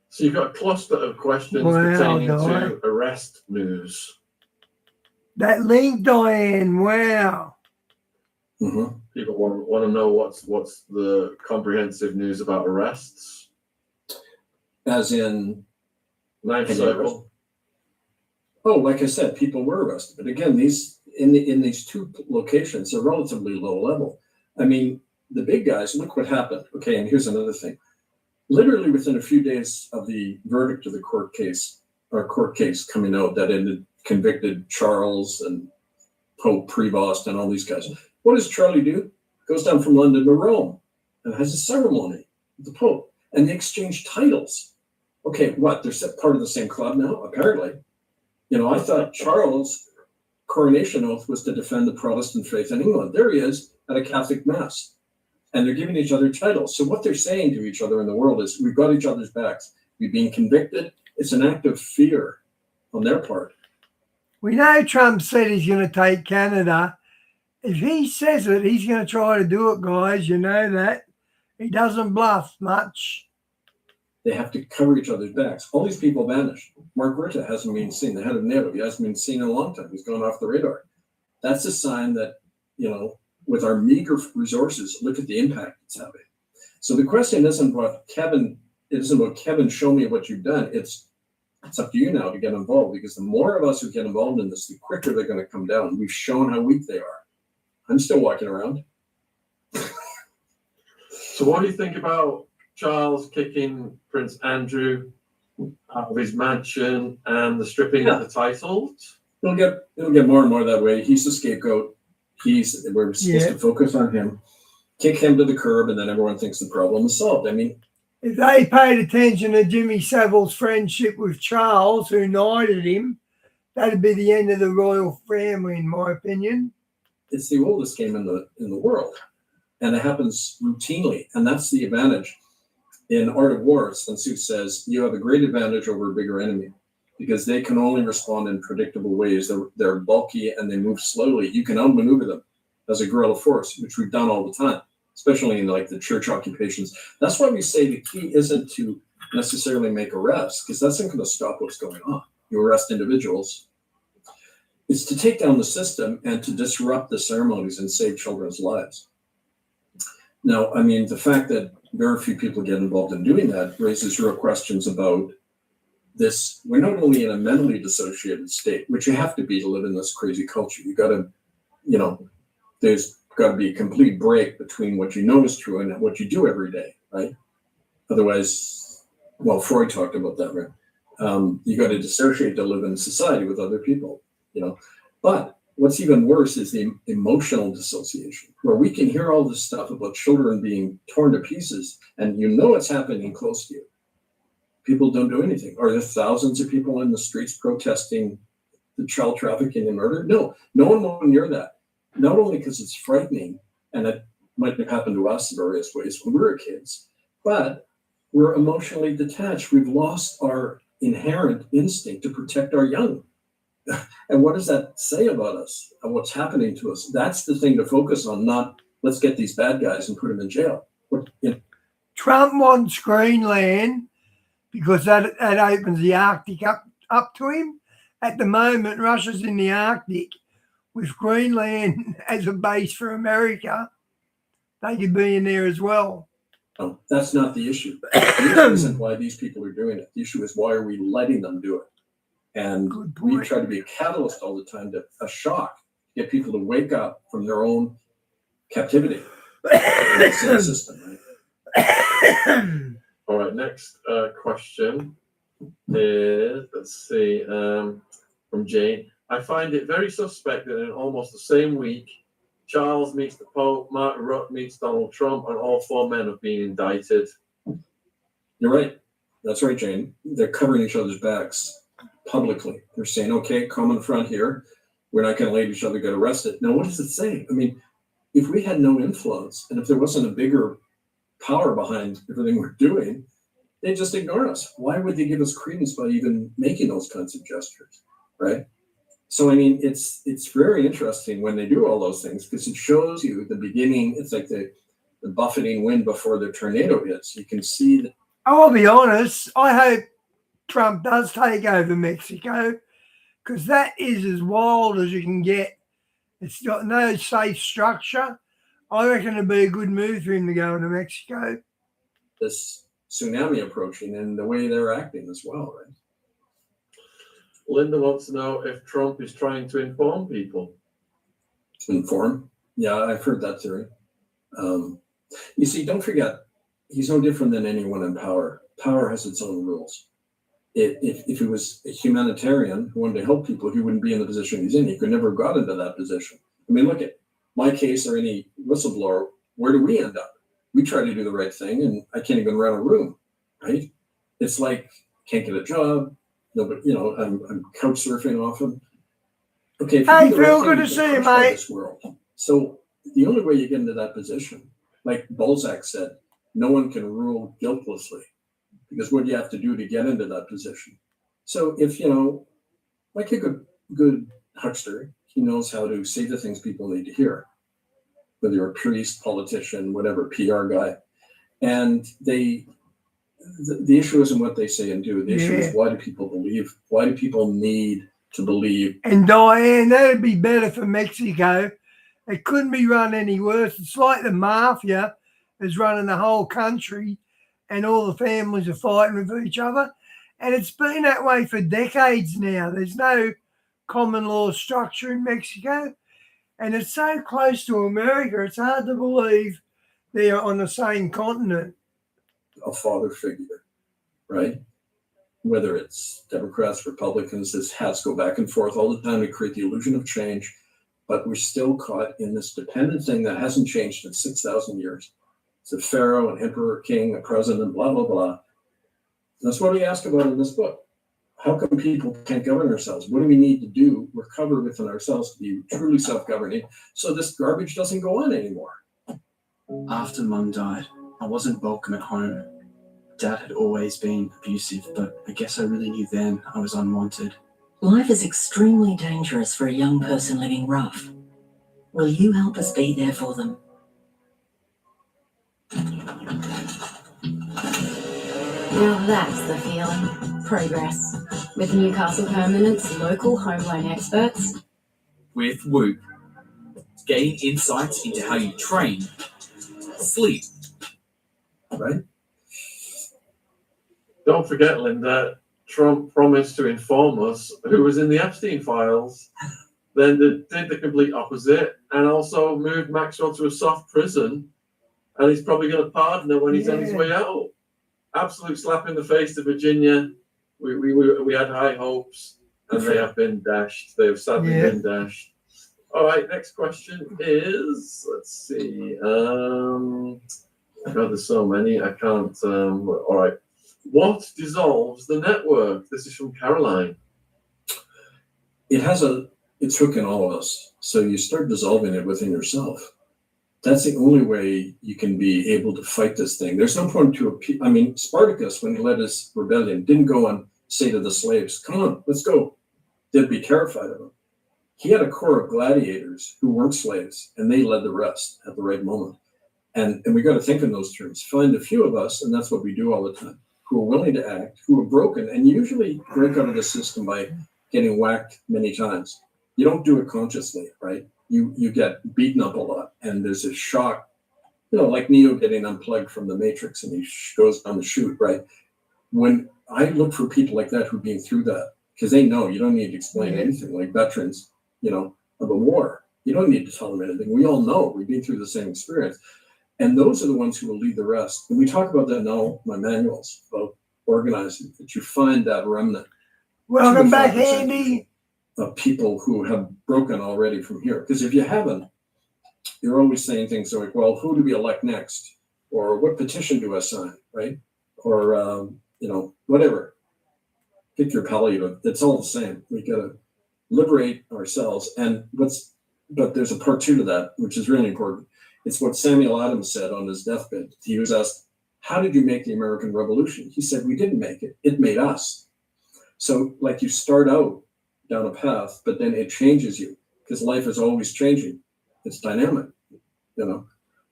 So you've got a cluster of questions pertaining to arrest news. That link, Diane, wow. Mm-hmm. People want to know what's the comprehensive news about arrests. As in, Ninth Circle. Oh, like I said, people were arrested. But again, these in these two locations are relatively low level. I mean, the big guys, look what happened. Okay, and here's another thing. Literally within a few days of the verdict of the court case coming out that convicted Charles and Pope Prevost and all these guys, what does Charlie do? Goes down from London to Rome and has a ceremony with the Pope, and they exchange titles. Okay, what? They're part of the same club now? Apparently. I thought Charles' coronation oath was to defend the Protestant faith in England. There he is at a Catholic mass, and they're giving each other titles. So what they're saying to each other in the world is, we've got each other's backs. We've been convicted. It's an act of fear on their part. We know Trump said he's going to take Canada. If he says it, he's going to try to do it, guys. You know that. He doesn't bluff much. They have to cover each other's backs. All these people vanished. Mark Rutte hasn't been seen. The head of NATO, he hasn't been seen in a long time. He's gone off the radar. That's a sign that, with our meager resources, look at the impact it's having. So the question isn't about Kevin. It isn't about Kevin, show me what you've done. It's up to you now to get involved, because the more of us who get involved in this, the quicker they're going to come down. We've shown how weak they are. I'm still walking around. So what do you think about Charles kicking Prince Andrew out of his mansion and the stripping of the titles? It'll get more and more that way. He's the scapegoat. We're supposed to focus on him, kick him to the curb, and then everyone thinks the problem is solved. I mean, If they paid attention to Jimmy Savile's friendship with Charles, who knighted him, that'd be the end of the royal family, in my opinion. It's the oldest game in the world, and it happens routinely, and that's the advantage. In Art of War, Sun Tzu says you have a great advantage over a bigger enemy because they can only respond in predictable ways. They're bulky and they move slowly. You can outmaneuver them as a guerrilla force, which we've done all the time, especially in like the church occupations. That's why we say the key isn't to necessarily make arrests, because that's not going to stop what's going on. You arrest individuals. It's to take down the system and to disrupt the ceremonies and save children's lives. Now, I mean, the fact that very few people get involved in doing that raises real questions about this. We're not only in a mentally dissociated state, which you have to be to live in this crazy culture. You got to, there's got to be a complete break between what you know is true and what you do every day, right? Otherwise, well, Freud talked about that, right? You got to dissociate to live in society with other people, But what's even worse is the emotional dissociation, where we can hear all this stuff about children being torn to pieces, and it's happening close to you. People don't do anything. Are there thousands of people in the streets protesting the child trafficking and murder? No one will near that. Not only because it's frightening, and it might have happened to us in various ways when we were kids, but we're emotionally detached. We've lost our inherent instinct to protect our young. And what does that say about us and what's happening to us? That's the thing to focus on, not let's get these bad guys and put them in jail. Trump wants Greenland because that opens the Arctic up to him. At the moment, Russia's in the Arctic. With Greenland as a base for America, they could be in there as well. No, that's not the issue. The issue isn't why these people are doing it. The issue is, why are we letting them do it? And we try to be a catalyst all the time, to a shock, get people to wake up from their own captivity in the same system, right? All right, next question is, let's see, from Jane. I find it very suspect that in almost the same week, Charles meets the Pope, Mark Rutte meets Donald Trump, and all four men have been indicted. You're right. That's right, Jane. They're covering each other's backs publicly. They're saying, okay, come in front here. We're not going to let each other get arrested. Now, what does it say? I mean, if we had no influence and if there wasn't a bigger power behind everything we're doing, they'd just ignore us. Why would they give us credence by even making those kinds of gestures, right? So, I mean, it's very interesting when they do all those things, because it shows you the beginning. It's like the buffeting wind before the tornado hits. You can see that. I'll be honest, I hope Trump does take over Mexico, because that is as wild as you can get. It's got no safe structure. I reckon it'd be a good move for him to go into Mexico. This tsunami approaching and the way they're acting as well, right? Linda wants to know if Trump is trying to inform people. Inform? Yeah, I've heard that theory. You see, don't forget, he's no different than anyone in power. Power has its own rules. If he was a humanitarian who wanted to help people, he wouldn't be in the position he's in. He could never have got into that position. I mean, look at my case or any whistleblower. Where do we end up? We try to do the right thing, and I can't even run a room, right? It's like, can't get a job. No, but I'm couch surfing often. Okay, hey, Phil, good to see you, mate. So the only way you get into that position, like Balzac said, no one can rule guiltlessly, because what do you have to do to get into that position? So if like a good huckster, he knows how to say the things people need to hear, whether you're a priest, politician, whatever, PR guy, and the issue isn't what they say and do. The issue is, why do people believe? Why do people need to believe? And Diane, that'd be better for Mexico. It couldn't be run any worse. It's like the mafia is running the whole country, and all the families are fighting with each other. And it's been that way for decades now. There's no common law structure in Mexico. And it's so close to America, it's hard to believe they're on the same continent. A father figure, right? Whether it's Democrats, Republicans, this hats go back and forth all the time to create the illusion of change, but we're still caught in this dependent thing that hasn't changed in 6,000 years. It's a pharaoh, an emperor, king, a president, blah, blah, blah. That's what we ask about in this book. How come people can't govern ourselves? What do we need to do, recover within ourselves to be truly self-governing so this garbage doesn't go on anymore? After Mum died, I wasn't welcome at home. Dad had always been abusive, but I guess I really knew then I was unwanted. Life is extremely dangerous for a young person living rough. Will you help us be there for them? Now that's the feeling. Progress. With Newcastle Permanent's local home loan experts. With Whoop. Gain insights into how you train, sleep. Right? Don't forget, Linda, Trump promised to inform us who was in the Epstein files, then did the complete opposite and also moved Maxwell to a soft prison, and he's probably going to pardon her when he's on his way out. Absolute slap in the face to Virginia. We had high hopes, and they have been dashed. They have sadly been dashed. All right, next question is, let's see. God, there's so many. I can't. All right. What dissolves the network? This is from Caroline. It's hook in all of us. So you start dissolving it within yourself. That's the only way you can be able to fight this thing. There's no point to Spartacus, when he led his rebellion, didn't go and say to the slaves, come on, let's go. They'd be terrified of him. He had a core of gladiators who weren't slaves, and they led the rest at the right moment. And we got to think in those terms. Find a few of us, and that's what we do all the time, who are willing to act, who are broken, and usually break out of the system by getting whacked many times. You don't do it consciously, right? You get beaten up a lot, and there's a shock, like Neo getting unplugged from the Matrix, and he goes down the chute, right? When I look for people like that who've been through that, because they know you don't need to explain anything, like veterans, of a war. You don't need to tell them anything. We all know we've been through the same experience. And those are the ones who will lead the rest. And we talk about that now, my manuals, about organizing, that you find that remnant. Welcome back, Andy. Of people who have broken already from here. Because if you haven't, you're always saying things like, well, who do we elect next? Or what petition do I sign, right? Or, whatever. Pick your palliative. It's all the same. We got to liberate ourselves. But there's a part two to that, which is really important. It's what Samuel Adams said on his deathbed. He was asked, how did you make the American Revolution? He said, we didn't make it. It made us. So you start out down a path, but then it changes you, because life is always changing. It's dynamic,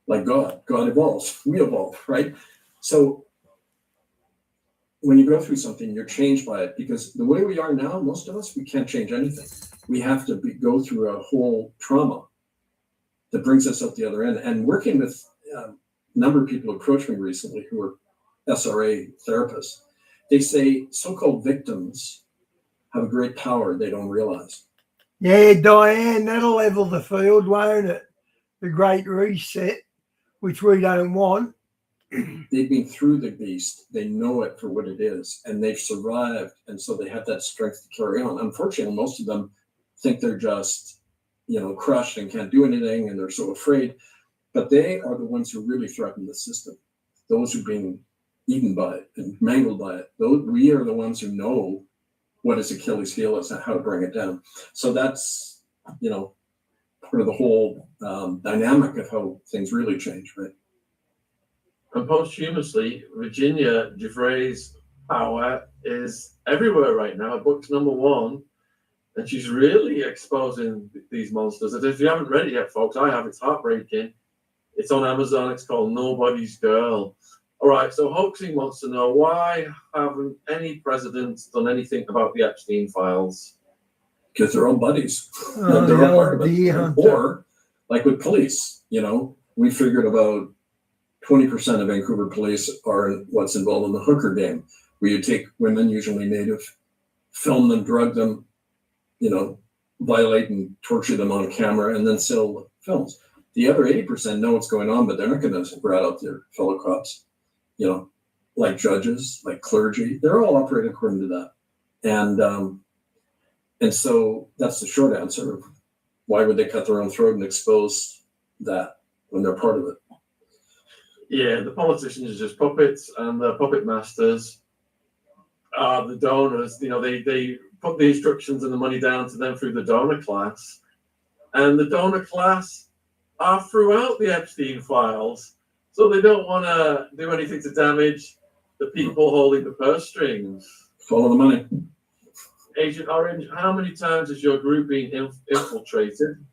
like God. God evolves. We evolve, right? So when you go through something, you're changed by it, because the way we are now, most of us, we can't change anything. We have to go through a whole trauma that brings us out the other end. And working with a number of people who approached me recently who are SRA therapists, they say so-called victims have a great power they don't realize. Yeah, Diane, that'll level the field, won't it? The Great Reset, which we don't want. They've been through the beast. They know it for what it is, and they've survived. And so they have that strength to carry on. Unfortunately, most of them think they're just, crushed and can't do anything, and they're so afraid. But they are the ones who really threaten the system. Those who've been eaten by it and mangled by it. We are the ones who know what his Achilles heel is and how to bring it down. So that's, part of the whole dynamic of how things really change, right? And posthumously, Virginia Giuffre's power is everywhere right now. Her book's #1, and she's really exposing these monsters. And if you haven't read it yet, folks, I have. It's heartbreaking. It's on Amazon. It's called Nobody's Girl. All right, so Hoaxing wants to know, why haven't any presidents done anything about the Epstein files? Because they're all buddies. Oh, they're all part of it. dear. Or, like with police, we figured about 20% of Vancouver police are what's involved in the hooker game, where you take women, usually Native, film them, drug them, violate and torture them on camera, and then sell films. The other 80% know what's going on, but they're not going to rat out their fellow cops. Like judges, like clergy, they're all operating according to that. And so that's the short answer of why would they cut their own throat and expose that when they're part of it? Yeah, the politicians are just puppets, and the puppet masters are the donors. You know, they put the instructions and the money down to them through the donor class, and the donor class are throughout the Epstein files, so they don't want to do anything to damage the people holding the purse strings. Follow the money. Agent Orange, how many times has your group been infiltrated?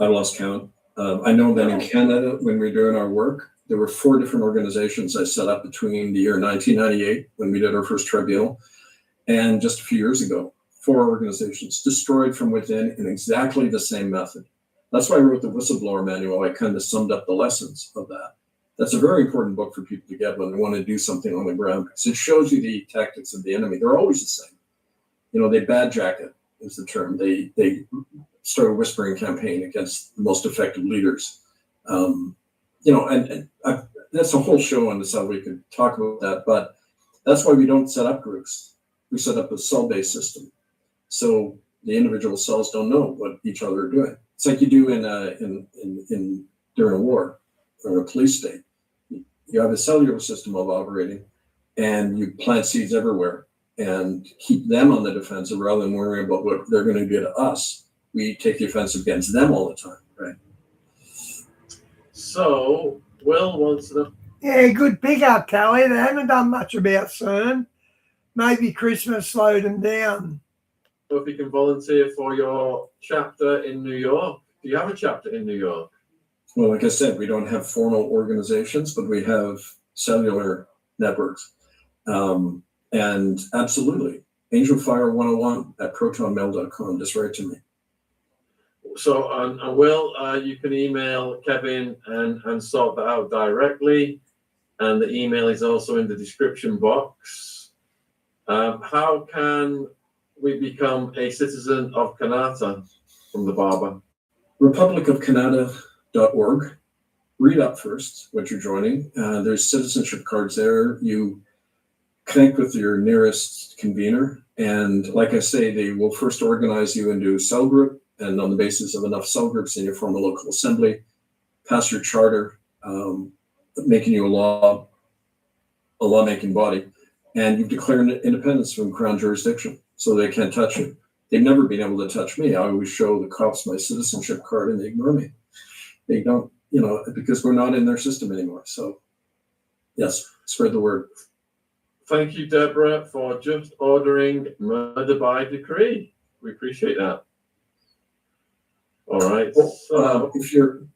I've lost count. I know that in Canada, when we were doing our work, there were 4 different organizations I set up between the year 1998, when we did our first tribunal, and just a few years ago. 4 organizations destroyed from within in exactly the same method. That's why I wrote the whistleblower manual. I kind of summed up the lessons of that. That's a very important book for people to get when they want to do something on the ground, because it shows you the tactics of the enemy. They're always the same. You know, they bad jacket is the term. They start a whispering campaign against the most effective leaders. You know, and that's a whole show on this, how we could talk about that. But that's why we don't set up groups. We set up a cell-based system, so the individual cells don't know what each other are doing. It's like you do in during a war or a police state. You have a cellular system of operating, and you plant seeds everywhere and keep them on the defensive rather than worrying about what they're going to do to us. We take the offensive against them all the time, right? So, Will wants to. Yeah, good pickup, Kelly. They haven't done much about CERN. Maybe Christmas slowed them down. So if you can volunteer for your chapter in New York. Do you have a chapter in New York? Well, like I said, we don't have formal organizations, but we have cellular networks. And absolutely, angelfire101@protonmail.com. Just write to me. So, and Will, you can email Kevin and sort that out directly. And the email is also in the description box. How can we become a citizen of Canada from the Barber? republicofcanada.org. Read up first what you're joining. There's citizenship cards there. You connect with your nearest convener. And like I say, they will first organize you into a cell group. And on the basis of enough cell groups, then you form a local assembly, pass your charter, making you a lawmaking body. And you've declared independence from Crown jurisdiction, so they can't touch you. They've never been able to touch me. I always show the cops my citizenship card and they ignore me. They don't, you know, because we're not in their system anymore. So yes, spread the word. Thank you, Deborah, for just ordering murder by decree. We appreciate that. All right. So,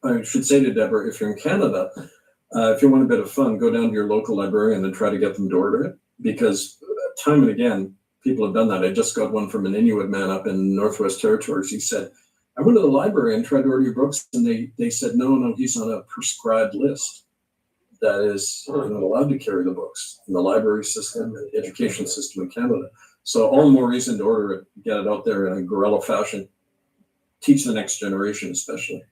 I should say to Deborah, if you're in Canada, if you want a bit of fun, go down to your local librarian and try to get them to order it, because time and again, people have done that. I just got one from an Inuit man up in Northwest Territories. He said, I went to the library and tried to order your books, and they said, no, he's on a prescribed list. That is, you're not allowed to carry the books in the library system and education system in Canada. So all the more reason to order it, get it out there in a guerrilla fashion, teach the next generation especially.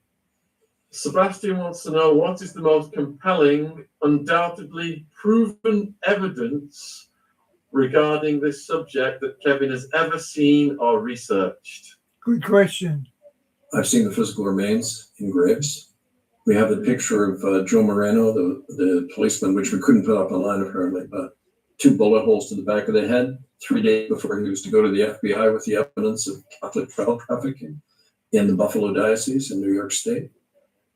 Sebastian wants to know, what is the most compelling, undoubtedly proven evidence regarding this subject that Kevin has ever seen or researched? Good question. I've seen the physical remains in graves. We have a picture of Joe Moreno, the policeman, which we couldn't put up online apparently, but 2 bullet holes to the back of the head 3 days before he was to go to the FBI with the evidence of Catholic child trafficking in the Buffalo Diocese in New York State.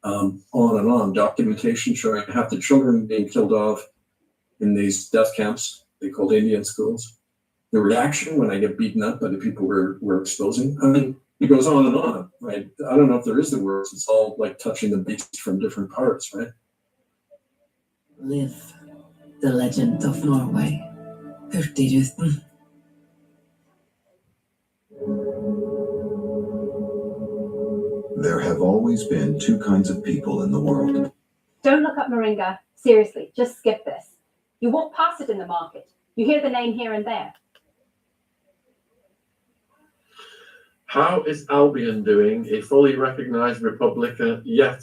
On and on, documentation showing half the children being killed off in these death camps they called Indian schools. The reaction when I get beaten up by the people we're exposing. I mean, it goes on and on, right? I don't know if there is the words. It's all like touching the beast from different parts, right? Live the legend of Norway. Hurtigruten. There have always been 2 kinds of people in the world. Don't look up Moringa. Seriously, just skip this. You won't pass it in the market. You hear the name here and there. How is Albion doing, a fully recognized republic yet?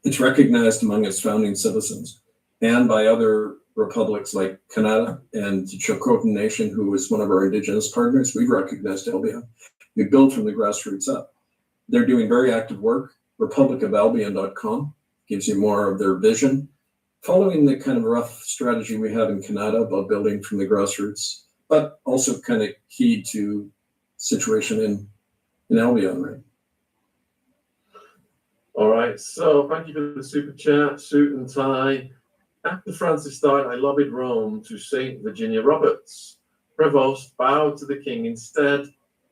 It's recognized among its founding citizens and by other republics like Canada and the Chilcotin Nation, who is one of our indigenous partners. We've recognized Albion. We build from the grassroots up. They're doing very active work, republicofalbion.com. gives you more of their vision, following the kind of rough strategy we have in Canada about building from the grassroots, but also kind of key to situation in Albion, right? All right, so thank you for the super chat, suit and tie. After Francis died, I lobbied Rome to St. Virginia Roberts. Prevost bowed to the king instead.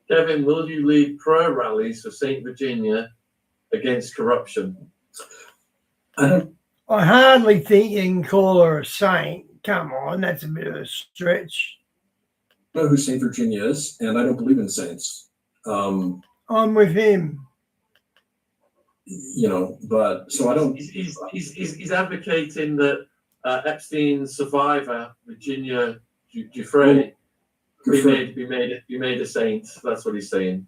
Kevin, will you lead prayer rallies for St. Virginia against corruption? I hardly think you can call her a saint. Come on, that's a bit of a stretch. I know who St. Virginia is, and I don't believe in saints. I'm with him. You know, but so I don't. He's advocating that Epstein's survivor, Virginia Giuffre, be made a saint. That's what he's saying.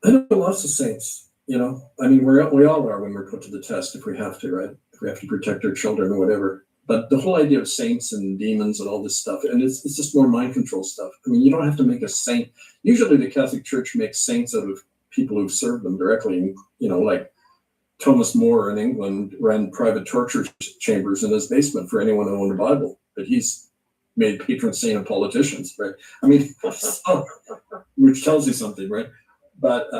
I know lots of saints. You know, I mean, we all are when we're put to the test if we have to, right? If we have to protect our children or whatever. But the whole idea of saints and demons and all this stuff, and it's just more mind control stuff. I mean, you don't have to make a saint. Usually, the Catholic Church makes saints out of people who've served them directly. You know, like Thomas More in England ran private torture chambers in his basement for anyone who owned a Bible, but he's made patron saint of politicians, right? I mean, so, which tells you something, right? But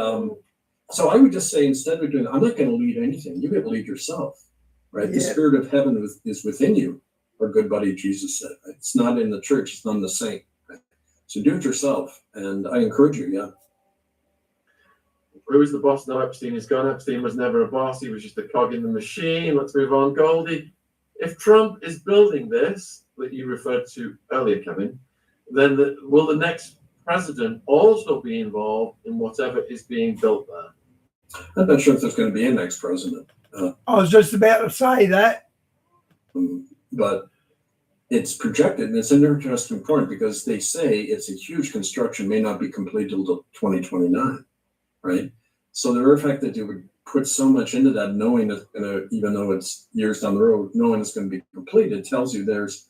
so I would just say, instead of doing, I'm not going to lead anything. You get to lead yourself, right? Yeah. The spirit of heaven is within you, our good buddy Jesus said. Right? It's not in the church. It's not in the saint. Right? So do it yourself, and I encourage you. Yeah. Who is the boss now? Epstein is gone. Epstein was never a boss. He was just a cog in the machine. Let's move on, Goldie. If Trump is building this that you referred to earlier, Kevin, then will the next president also be involved in whatever is being built there? I'm not sure if there's going to be a next president. I was just about to say that. But it's projected, and it's an interesting point because they say it's a huge construction, may not be complete till 2029, right? So the very fact that they would put so much into that, knowing it's going to, even though it's years down the road, knowing it's going to be complete, it tells you there's,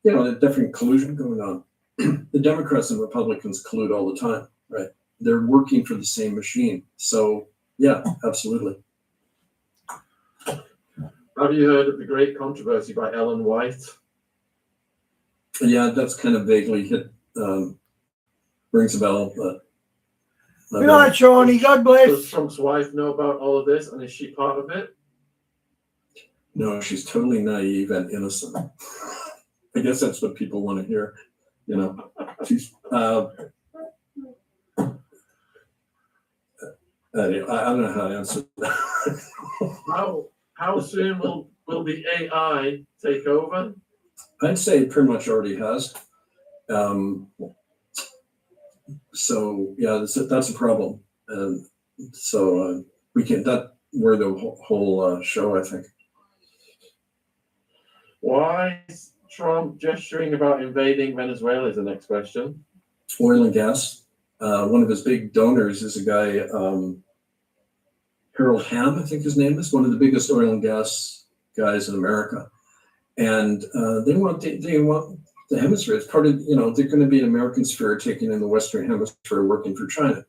you know, a different collusion going on. The Democrats and Republicans collude all the time, right? They're working for the same machine. So, yeah, absolutely. Have you heard of the great controversy by Ellen White? Yeah, that's kind of vaguely hit, rings a bell, but. Good night, Shawnee. God bless. Does Trump's wife know about all of this, and is she part of it? No, she's totally naive and innocent. I guess that's what people want to hear. You know, she's. I don't know how to answer that. How soon will the AI take over? I'd say it pretty much already has. So yeah, that's a problem, and so we can we're the whole show, I think. Why is Trump gesturing about invading Venezuela? Is the next question. Oil and gas. One of his big donors is a guy, Harold Hamm, I think his name is, one of the biggest oil and gas guys in America, and they want the hemisphere. It's part of, you know, they're going to be an American sphere taking in the Western Hemisphere, working for China.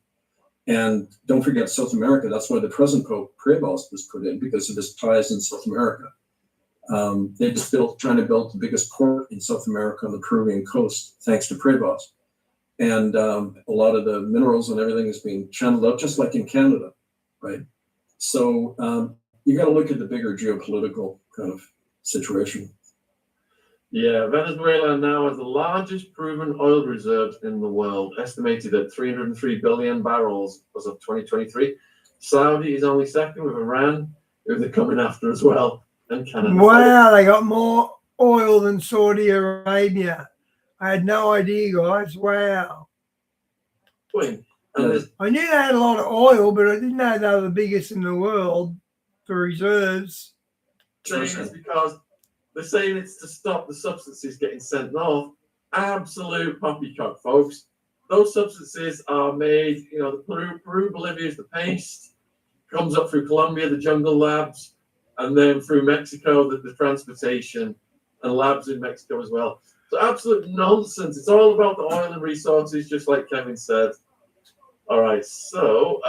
And don't forget South America. That's why the present Pope Prevost was put in, because of his ties in South America. They just trying to build the biggest port in South America on the Peruvian coast, thanks to Prevost. And a lot of the minerals and everything is being channeled out, just like in Canada, right? So you got to look at the bigger geopolitical kind of situation. Yeah, Venezuela now has the largest proven oil reserves in the world, estimated at 303 billion barrels as of 2023. Saudi is only second, with Iran, who they're coming after as well, and Canada. Wow, they got more oil than Saudi Arabia. I had no idea, guys. Wow. I knew they had a lot of oil, but I didn't know they were the biggest in the world for reserves. It's because they're saying it's to stop the substances getting sent north. Absolute poppycock, folks. Those substances are made, you know, the Peru, Bolivia is the paste, comes up through Colombia, the jungle labs, and then through Mexico, the transportation and labs in Mexico as well. So absolute nonsense. It's all about the oil and resources, just like Kevin said. All right, so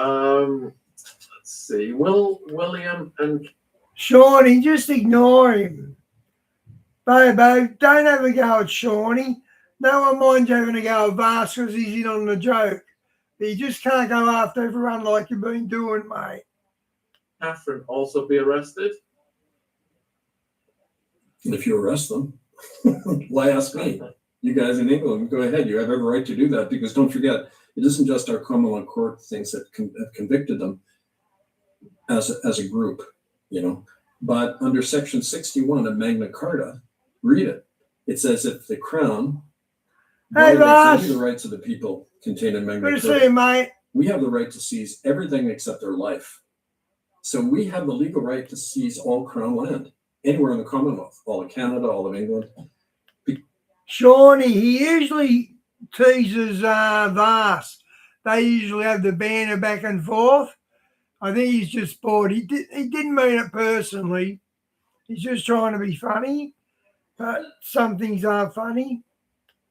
let's see. Will William and Shawnee, just ignore him. Bobo, don't have a go at Shawnee. No one minds having a go at Vast because he's in on the joke. But you just can't go after everyone like you've been doing, mate. Catherine also be arrested? If you arrest them, why ask me? You guys in England, go ahead. You have every right to do that because don't forget, it isn't just our common law court things that have convicted them as a group, you know. But under Section 61 of Magna Carta, read it. It says if the Crown violates any of the rights of the people contained in Magna Good to Carta, see you, mate. we have the right to seize everything except their life. So we have the legal right to seize all Crown land anywhere in the Commonwealth, all of Canada, all of England. Shawnee, he usually teases Vast. They usually have the banner back and forth. I think he's just bored. He didn't mean it personally. He's just trying to be funny. But some things aren't funny.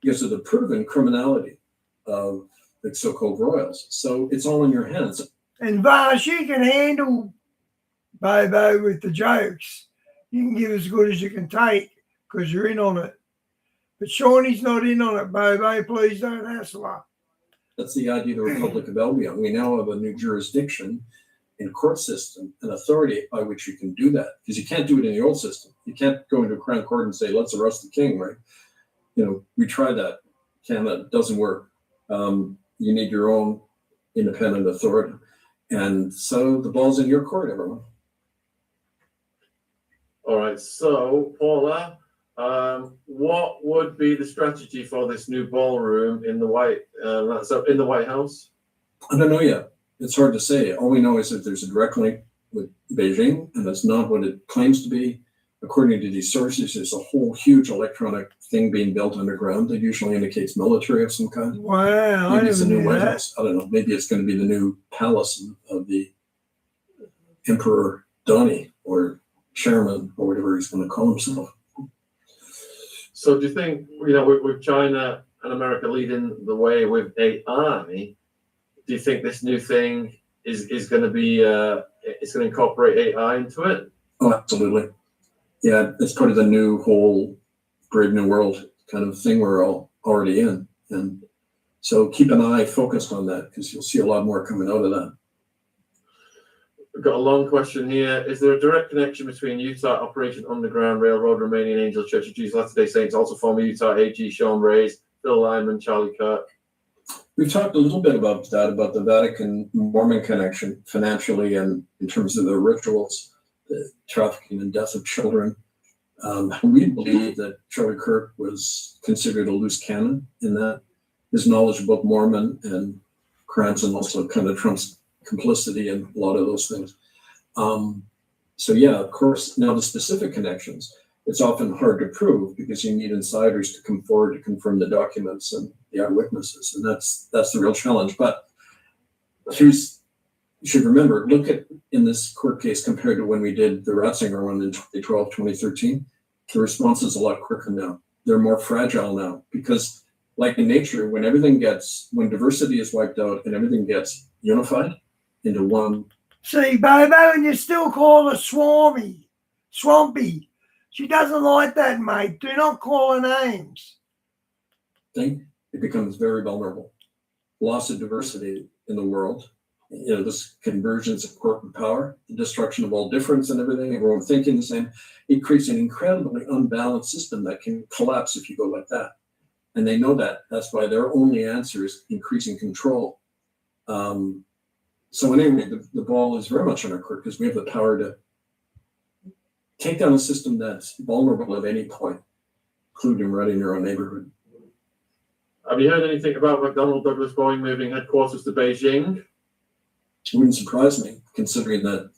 Because of the proven criminality of the so-called royals. So it's all in your hands. And Vast, you can handle Bobo with the jokes. You can give as good as you can take because you're in on it. But Shawnee's not in on it, Bobo. Please don't hassle her. That's the idea of the Republic of Albion. We now have a new jurisdiction in court system, an authority by which you can do that. Because you can't do it in the old system. You can't go into a crown court and say, let's arrest the king, right? You know, we tried that. Canada doesn't work. You need your own independent authority. And so the ball's in your court, everyone. All right, so Paula, what would be the strategy for this new ballroom in the White House? I don't know yet. It's hard to say. All we know is that there's a direct link with Beijing, and that's not what it claims to be. According to these sources, there's a whole huge electronic thing being built underground that usually indicates military of some kind. Wow, Maybe it's a new White that. House. I don't know. Maybe it's going to be the new palace of the Emperor Donny or Chairman or whatever he's going to call himself. So do you think, you know, with China and America leading the way with AI, do you think this new thing is going to be, it's going to incorporate AI into it? Oh, absolutely. Yeah, it's part of the new whole Brave New World kind of thing we're all already in. And so keep an eye focused on that because you'll see a lot more coming out of that. We've got a long question here. Is there a direct connection between Utah Operation Underground Railroad, Romanian Angel Church of Jesus Latter-day Saints, also former Utah AG Sean Reyes, Phil Lyman, Charlie Kirk? We've talked a little bit about that, about the Vatican Mormon connection financially and in terms of their rituals, the trafficking and death of children. We believe that Charlie Kirk was considered a loose cannon in that. His knowledge about Mormon and Cranston also kind of trumps complicity in a lot of those things. So yeah, of course, now the specific connections, it's often hard to prove because you need insiders to come forward to confirm the documents and the eyewitnesses. And that's the real challenge. But you should remember, look at in this court case compared to when we did the Ratzinger one in 2012, 2013, the response is a lot quicker now. They're more fragile now because like in nature, when diversity is wiped out and everything gets unified into one. See, Bobo, and you still call her Swampy. She doesn't like that, mate. Do not call her names. Thing, it becomes very vulnerable. Loss of diversity in the world, you know, this convergence of corporate power, the destruction of all difference and everything, everyone thinking the same, it creates an incredibly unbalanced system that can collapse if you go like that. And they know that. That's why their only answer is increasing control. So anyway, the ball is very much on our court because we have the power to take down a system that's vulnerable at any point, including right in your own neighborhood. Have you heard anything about McDonnell Douglas Boeing moving headquarters to Beijing? It wouldn't surprise me, considering that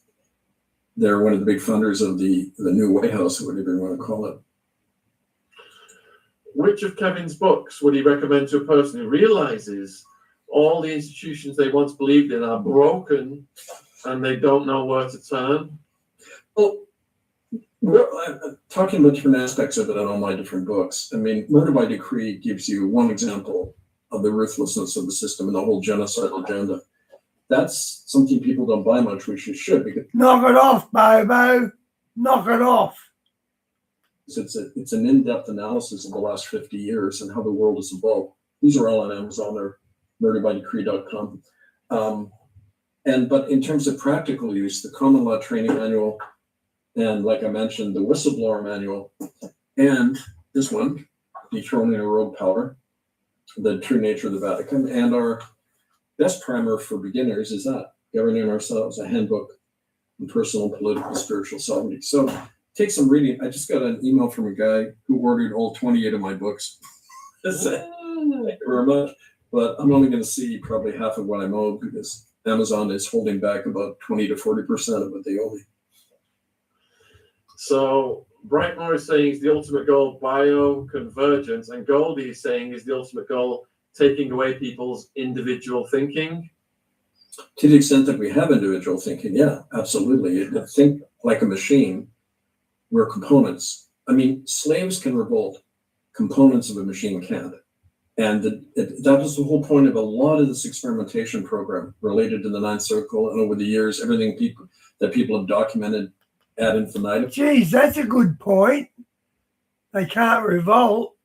they're one of the big funders of the new White House, or whatever you want to call it. Which of Kevin's books would he recommend to a person who realizes all the institutions they once believed in are broken and they don't know where to turn? Well, I'm talking about different aspects of it in all my different books. I mean, Murder by Decree gives you one example of the ruthlessness of the system and the whole genocide agenda. That's something people don't buy much, which you should. Because knock it off, Bobo. Knock it off. It's an in-depth analysis of the last 50 years and how the world has evolved. These are all on Amazon or murderbydecree.com. But in terms of practical use, the Common Law Training Manual, and like I mentioned, the Whistleblower Manual, and this one, Dethroning a Rogue Power, The True Nature of the Vatican, and our best primer for beginners is that, Governing Ourselves, a Handbook on Personal, Political, Spiritual Sovereignty. So take some reading. I just got an email from a guy who ordered all 28 of my books. Thank you very much. But I'm only going to see probably half of what I'm owed because Amazon is holding back about 20 to 40% of what they owe me. So Brightmore is saying is the ultimate goal bioconvergence, and Goldie is saying is the ultimate goal taking away people's individual thinking. To the extent that we have individual thinking, yeah, absolutely. Think like a machine. We're components. I mean, slaves can revolt. Components of a machine can't. And that was the whole point of a lot of this experimentation program related to the Ninth Circle. And over the years, everything that people have documented ad infinitum. Geez, that's a good point. They can't revolt.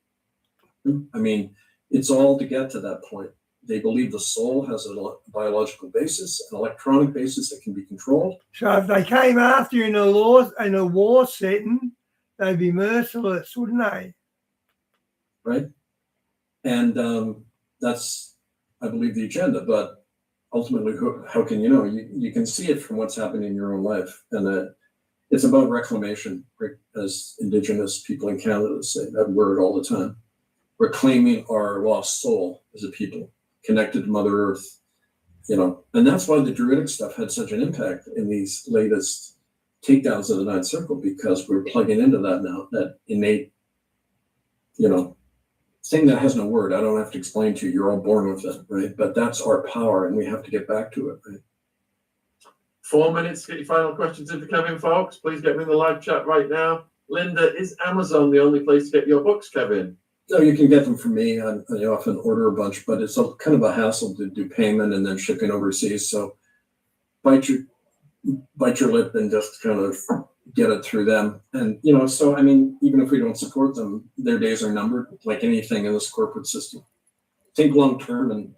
I mean, it's all to get to that point. They believe the soul has a biological basis, an electronic basis that can be controlled. So if they came after you in a war setting, they'd be merciless, wouldn't they? Right? And that's, I believe, the agenda. But ultimately, how can you know? You can see it from what's happening in your own life. And it's about reclamation, as Indigenous people in Canada say that word all the time. Reclaiming our lost soul as a people, connected to Mother Earth, and that's why the Druidic stuff had such an impact in these latest takedowns of the Ninth Circle, because we're plugging into that now, that innate, thing that has no word. I don't have to explain to you, you're all born with it, right? But that's our power, and we have to get back to it, right? 4 minutes to get your final questions into Kevin, folks. Please get them in the live chat right now. Linda, is Amazon the only place to get your books, Kevin? No, you can get them from me. I often order a bunch, but it's kind of a hassle to do payment and then shipping overseas. So bite your lip and just kind of get it through them. And, so, I mean, even if we don't support them, their days are numbered, like anything in this corporate system. Think long term, and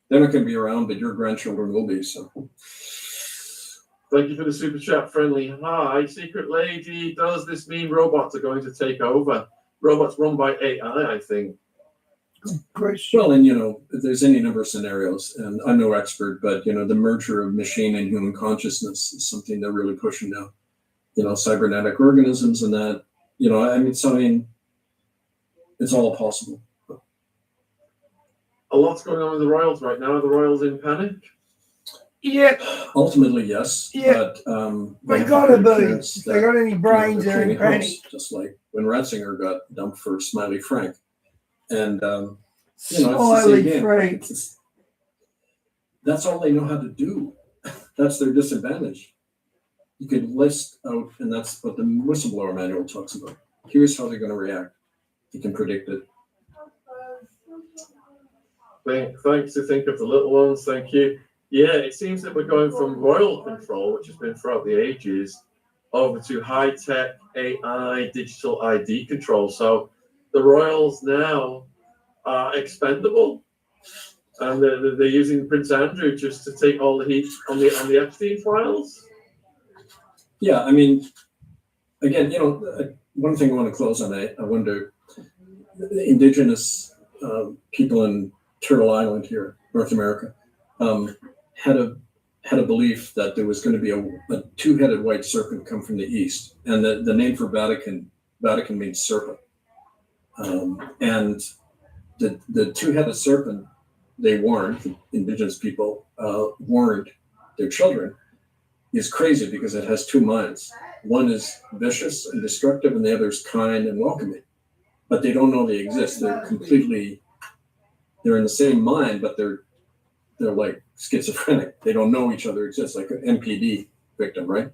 they're not going to be around, but your grandchildren will be. So thank you for the super chat, Friendly. Hi, Secret Lady. Does this mean robots are going to take over? Robots run by AI, I think. Well, and if there's any number of scenarios, and I'm no expert, but the merger of machine and human consciousness is something they're really pushing now. Cybernetic organisms and that. It's all possible. A lot's going on with the Royals right now. Are the Royals in panic? Yeah. Ultimately, yes. Yeah. But they gotta be. If they got any brains, they're in panic. Just like when Ratzinger got dumped for Smiley Frank. And, Smiley Frank. That's all they know how to do. That's their disadvantage. You could list out, and that's what the Whistleblower Manual talks about. Here's how they're going to react. You can predict it. Thanks to Think of the Little Ones. Thank you. Yeah, it seems that we're going from royal control, which has been throughout the ages, over to high-tech AI digital ID control. So the royals now are expendable, and they're using Prince Andrew just to take all the heat on the Epstein files. Yeah, I mean, again, one thing I want to close on, I wonder, the Indigenous people in Turtle Island here, North America, had a belief that there was going to be a two-headed white serpent come from the east, and the name for Vatican means serpent, and the two-headed serpent, they warned, the Indigenous people warned their children, is crazy because it has two minds. One is vicious and destructive, and the other is kind and welcoming. But they don't know they exist. They're in the same mind, but they're like schizophrenic. They don't know each other exists, like an MPD victim, right?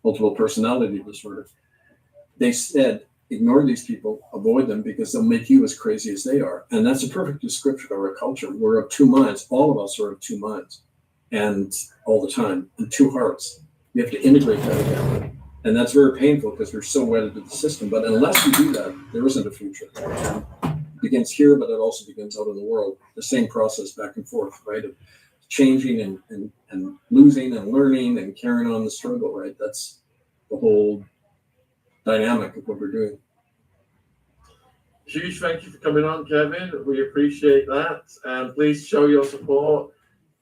Multiple personality disorder. They said, ignore these people, avoid them, because they'll make you as crazy as they are. And that's a perfect description of our culture. We're of two minds. All of us are of two minds, and all the time, and two hearts. We have to integrate that again. And that's very painful because we're so wedded to the system. But unless we do that, there isn't a future. It begins here, but it also begins out in the world. The same process back and forth, right? Of changing and losing and learning and carrying on the struggle, right? That's the whole dynamic of what we're doing. Huge thank you for coming on, Kevin. We appreciate that. And please show your support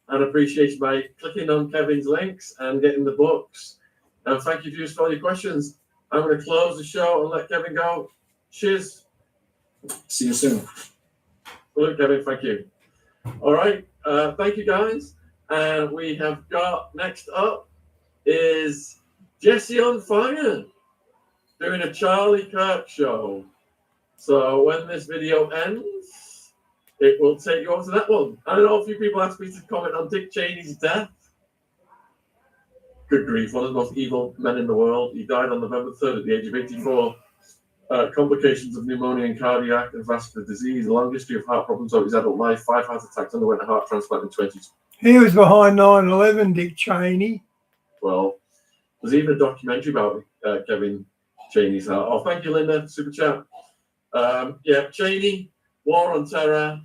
and appreciation by clicking on Kevin's links and getting the books. And thank you for all your questions. I'm going to close the show and let Kevin go. Cheers. See you soon. Look, Kevin, thank you. All right. Thank you, guys. And we have got next up is Jesse on Fire doing a Charlie Kirk show. So when this video ends, it will take you over to that one. I know a few people asked me to comment on Dick Cheney's death. Good grief, one of the most evil men in the world. He died on November 3rd at the age of 84. Complications of pneumonia and cardiac and vascular disease, a long history of heart problems over his adult life, 5 heart attacks, underwent a heart transplant in 20. He was behind 9/11, Dick Cheney. Well, there's even a documentary about Kevin Cheney's heart. Oh, thank you, Linda. Super chat. Yeah, Cheney, War on Terror.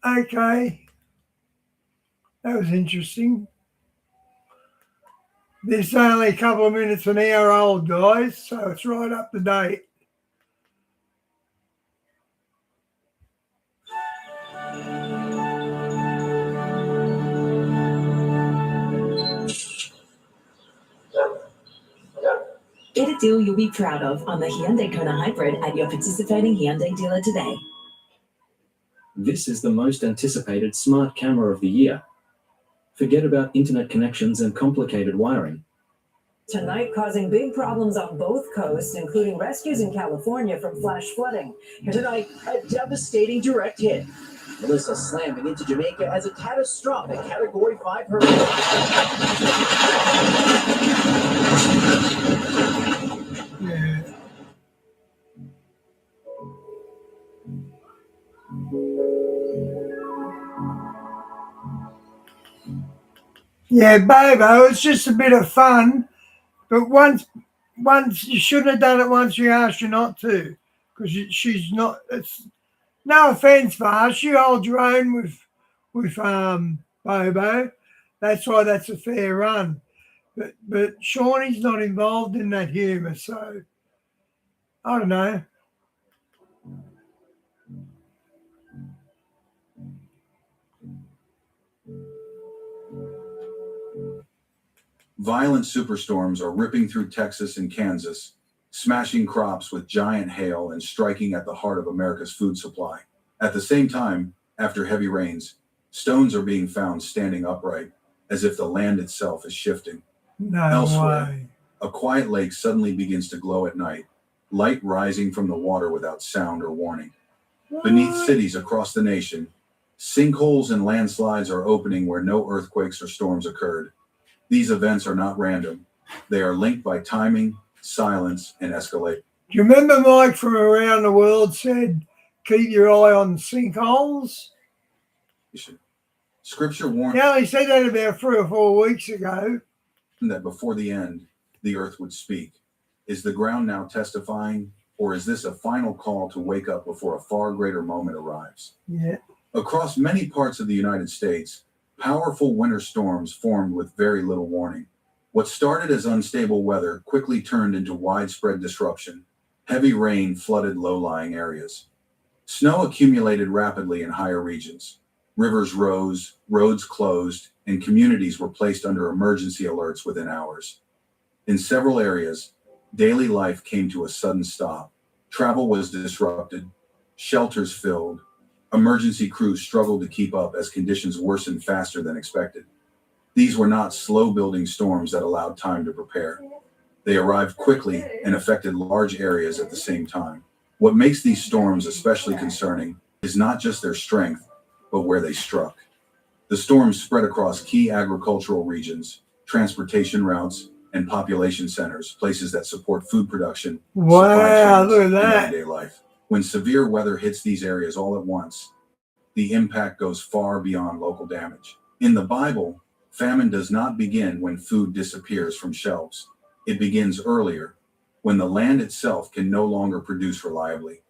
Okay. That was interesting. This is only a couple of minutes an hour old, guys, so it's right up to date. Get a deal you'll be proud of on the Hyundai Kona Hybrid at your participating Hyundai dealer today. This is the most anticipated smart camera of the year. Forget about internet connections and complicated wiring. Tonight, causing big problems on both coasts, including rescues in California from flash flooding. Tonight, a devastating direct hit. Melissa slamming into Jamaica as a catastrophic Category 5 hurricane. Yeah. Yeah, Bobo, it's just a bit of fun. But once you shouldn't have done it once we asked you not to. Because she's not, it's no offense for us. You hold your own with Bobo. That's why that's a fair run. But Shawnee's not involved in that humour, so I don't know. Violent superstorms are ripping through Texas and Kansas, smashing crops with giant hail and striking at the heart of America's food supply. At the same time, after heavy rains, stones are being found standing upright, as if the land itself is shifting. No Elsewhere, way. a quiet lake suddenly begins to glow at night, light rising from the water without sound or warning. Beneath cities across the nation, sinkholes and landslides are opening where no earthquakes or storms occurred. These events are not random. They are linked by timing, silence, and escalation. Do you remember Mike from around the world said, keep your eye on sinkholes? Scripture warns Yeah, he said that about 3 or 4 weeks ago. that before the end, the earth would speak. Is the ground now testifying, or is this a final call to wake up before a far greater moment arrives? Yeah. Across many parts of the United States, powerful winter storms formed with very little warning. What started as unstable weather quickly turned into widespread disruption. Heavy rain flooded low-lying areas. Snow accumulated rapidly in higher regions. Rivers rose, roads closed, and communities were placed under emergency alerts within hours. In several areas, daily life came to a sudden stop. Travel was disrupted, shelters filled, emergency crews struggled to keep up as conditions worsened faster than expected. These were not slow-building storms that allowed time to prepare. They arrived quickly and affected large areas at the same time. What makes these storms especially concerning is not just their strength, but where they struck. The storms spread across key agricultural regions, transportation routes, and population centers, places that support food production, Wow, look at and that. everyday life. When severe weather hits these areas all at once, the impact goes far beyond local damage. In the Bible, Famine does not begin when food disappears from shelves. It begins earlier, when the land itself can no longer produce reliably.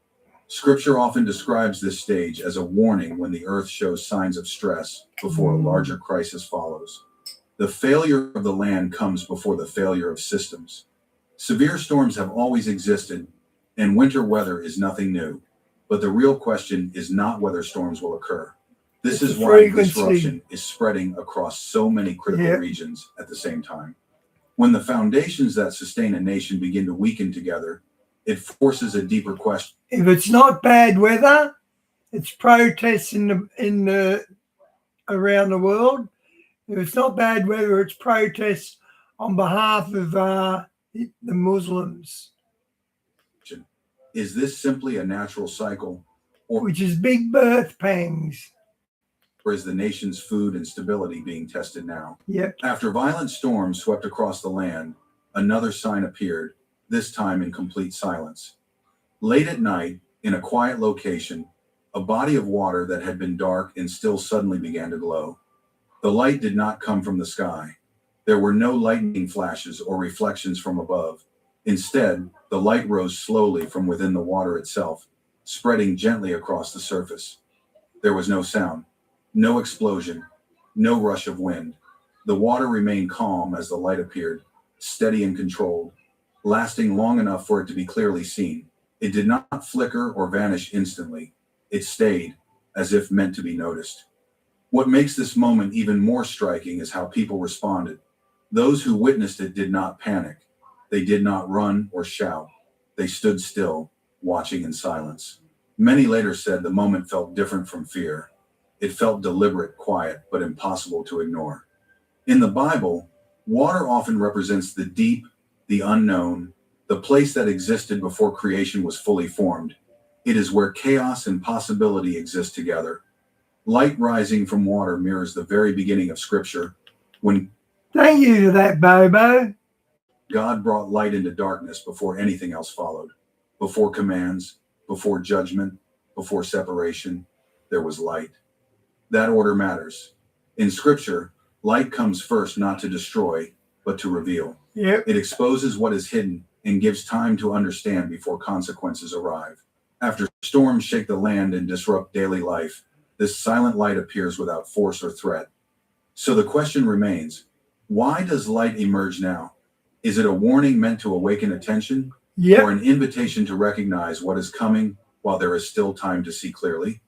Scripture often describes this stage as a warning when the earth shows signs of stress before a larger crisis follows. The failure of the land comes before the failure of systems. Severe storms have always existed, and winter weather is nothing new. But the real question is not whether storms will occur. This is why disruption is spreading across so many critical regions at the same time. When the foundations that sustain a nation begin to weaken together, it forces a deeper question. If it's not bad weather, it's protests in the around the world. If it's not bad weather, it's protests on behalf of the Muslims. Is this simply a natural cycle, which is big birth pangs? Or is the nation's food and stability being tested now? Yep. After violent storms swept across the land, another sign appeared, this time in complete silence. Late at night, in a quiet location, a body of water that had been dark and still suddenly began to glow. The light did not come from the sky. There were no lightning flashes or reflections from above. Instead, the light rose slowly from within the water itself, spreading gently across the surface. There was no sound, no explosion, no rush of wind. The water remained calm as the light appeared, steady and controlled, lasting long enough for it to be clearly seen. It did not flicker or vanish instantly. It stayed, as if meant to be noticed. What makes this moment even more striking is how people responded. Those who witnessed it did not panic. They did not run or shout. They stood still, watching in silence. Many later said the moment felt different from fear. It felt deliberate, quiet, but impossible to ignore. In the Bible, water often represents the deep, the unknown, the place that existed before creation was fully formed. It is where chaos and possibility exist together. Light rising from water mirrors the very beginning of Scripture, when Thank you for that, Bobo. God brought light into darkness before anything else followed. Before commands, before judgment, before separation, there was light. That order matters. In Scripture, light comes first not to destroy, but to reveal. Yep. It exposes what is hidden and gives time to understand before consequences arrive. After storms shake the land and disrupt daily life, this silent light appears without force or threat. So the question remains, why does light emerge now? Is it a warning meant to awaken attention? Yep. Or an invitation to recognize what is coming while there is still time to see clearly?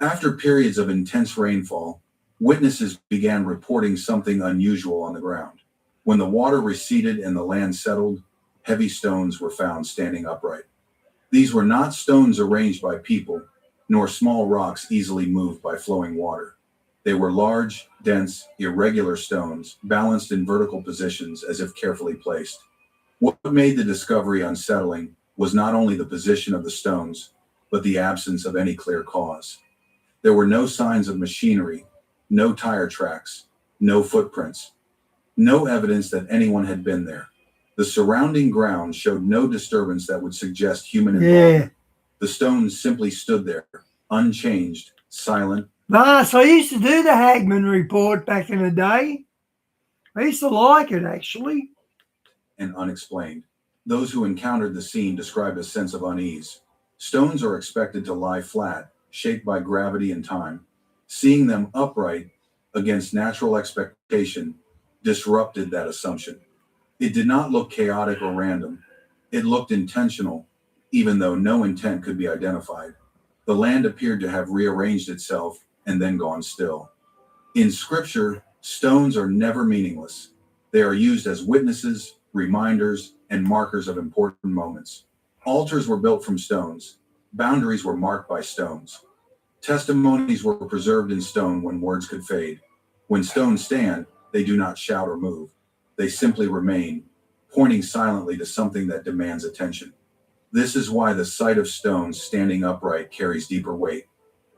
After periods of intense rainfall, witnesses began reporting something unusual on the ground. When the water receded and the land settled, heavy stones were found standing upright. These were not stones arranged by people, nor small rocks easily moved by flowing water. They were large, dense, irregular stones, balanced in vertical positions as if carefully placed. What made the discovery unsettling was not only the position of the stones, but the absence of any clear cause. There were no signs of machinery, no tire tracks, no footprints, no evidence that anyone had been there. The surrounding ground showed no disturbance that would suggest human involvement. The stones simply stood there, unchanged, silent. Nice. I used to do the Hagman report back in the day. I used to like it, actually. And unexplained. Those who encountered the scene described a sense of unease. Stones are expected to lie flat, shaped by gravity and time. Seeing them upright against natural expectation disrupted that assumption. It did not look chaotic or random. It looked intentional, even though no intent could be identified. The land appeared to have rearranged itself and then gone still. In Scripture, stones are never meaningless. They are used as witnesses, reminders, and markers of important moments. Altars were built from stones. Boundaries were marked by stones. Testimonies were preserved in stone when words could fade. When stones stand, they do not shout or move. They simply remain, pointing silently to something that demands attention. This is why the sight of stones standing upright carries deeper weight.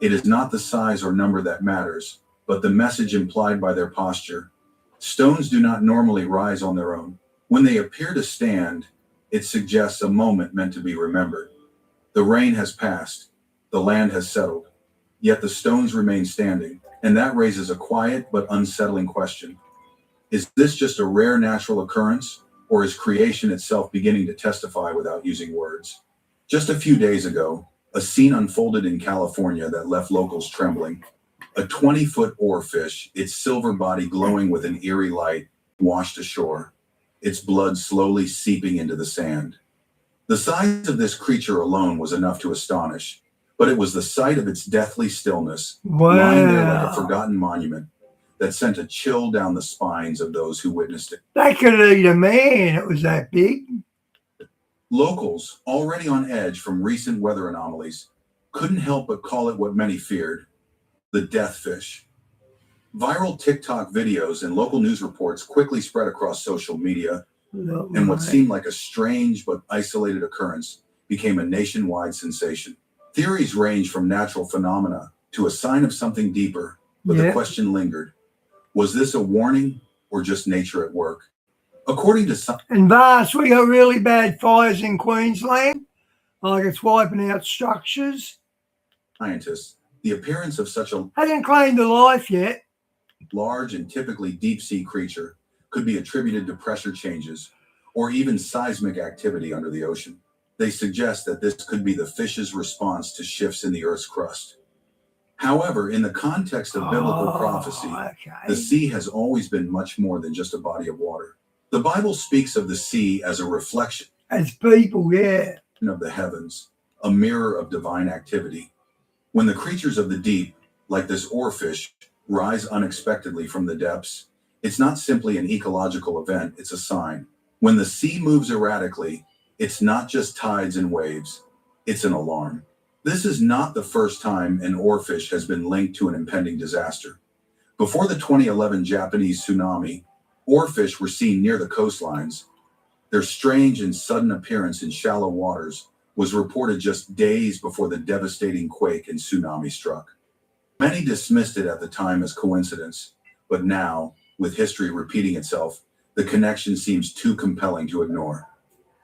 It is not the size or number that matters, but the message implied by their posture. Stones do not normally rise on their own. When they appear to stand, it suggests a moment meant to be remembered. The rain has passed, the land has settled, yet the stones remain standing, and that raises a quiet but unsettling question. Is this just a rare natural occurrence, or is creation itself beginning to testify without using words? Just a few days ago, a scene unfolded in California that left locals trembling. A 20-foot oarfish, its silver body glowing with an eerie light, washed ashore, its blood slowly seeping into the sand. The size of this creature alone was enough to astonish, but it was the sight of its deathly stillness, lying there like a Wow. forgotten monument, that sent a chill down the spines of those who witnessed it. They could eat a man. It was that big. Locals, already on edge from recent weather anomalies, couldn't help but call it what many feared, the death fish. Viral TikTok videos and local news reports quickly spread across social media, and what seemed like a strange but isolated occurrence became a nationwide sensation. Theories range from natural phenomena to a sign of something deeper, but the Yeah. question lingered. Was this a warning or just nature at work? According to some And Vast, we got really bad fires in Queensland. Like it's wiping out structures. scientists, the appearance of such a Hasn't claimed to life yet. large and typically deep-sea creature could be attributed to pressure changes or even seismic activity under the ocean. They suggest that this could be the fish's response to shifts in the Earth's crust. However, in the context of biblical prophecy, the sea has always been much more than just a body of water. The Bible speaks of the sea as a reflection As people, yeah. of the heavens, a mirror of divine activity. When the creatures of the deep, like this oarfish, rise unexpectedly from the depths, it's not simply an ecological event, it's a sign. When the sea moves erratically, it's not just tides and waves, it's an alarm. This is not the first time an oarfish has been linked to an impending disaster. Before the 2011 Japanese tsunami, oarfish were seen near the coastlines. Their strange and sudden appearance in shallow waters was reported just days before the devastating quake and tsunami struck. Many dismissed it at the time as coincidence, but now, with history repeating itself, the connection seems too compelling to ignore.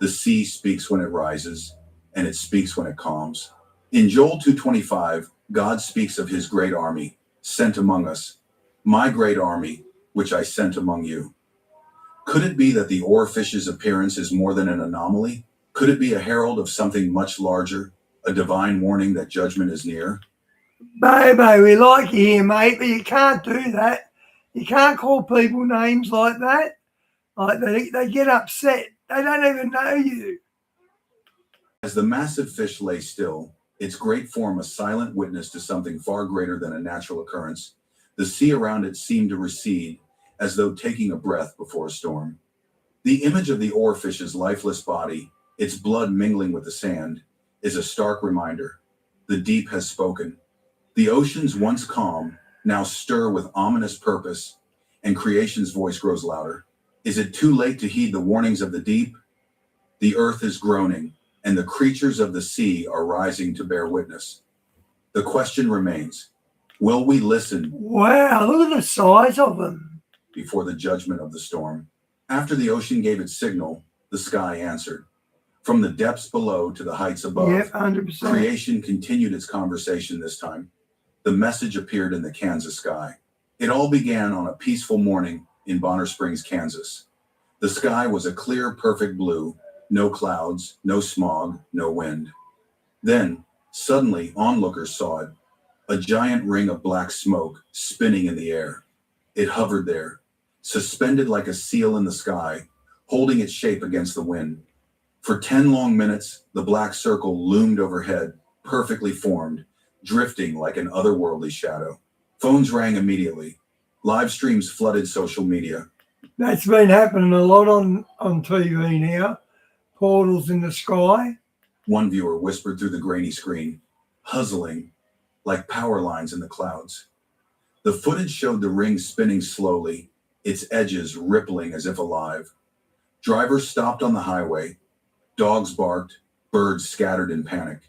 The sea speaks when it rises, and it speaks when it calms. In Joel 2:25, God speaks of his great army, sent among us, my great army, which I sent among you. Could it be that the oarfish's appearance is more than an anomaly? Could it be a herald of something much larger, a divine warning that judgment is near? Baby, we like you here, mate, but you can't do that. You can't call people names like that. Like they get upset. They don't even know you. As the massive fish lay still, its great form a silent witness to something far greater than a natural occurrence, the sea around it seemed to recede, as though taking a breath before a storm. The image of the oarfish's lifeless body, its blood mingling with the sand, is a stark reminder. The deep has spoken. The oceans, once calm, now stir with ominous purpose, and creation's voice grows louder. Is it too late to heed the warnings of the deep? The earth is groaning, and the creatures of the sea are rising to bear witness. The question remains, will we listen? Wow, look at the size of them. Before the judgment of the storm? After the ocean gave its signal, the sky answered. From the depths below to the heights above, Yep, 100%. creation continued its conversation this time. The message appeared in the Kansas sky. It all began on a peaceful morning in Bonner Springs, Kansas. The sky was a clear, perfect blue, no clouds, no smog, no wind. Then, suddenly, onlookers saw it, a giant ring of black smoke spinning in the air. It hovered there, suspended like a seal in the sky, holding its shape against the wind. For 10 long minutes, the black circle loomed overhead, perfectly formed, drifting like an otherworldly shadow. Phones rang immediately. Live streams flooded social media. That's been happening a lot on TV now. Portals in the sky. One viewer whispered through the grainy screen, huzzling, like power lines in the clouds. The footage showed the ring spinning slowly, its edges rippling as if alive. Drivers stopped on the highway. Dogs barked, birds scattered in panic.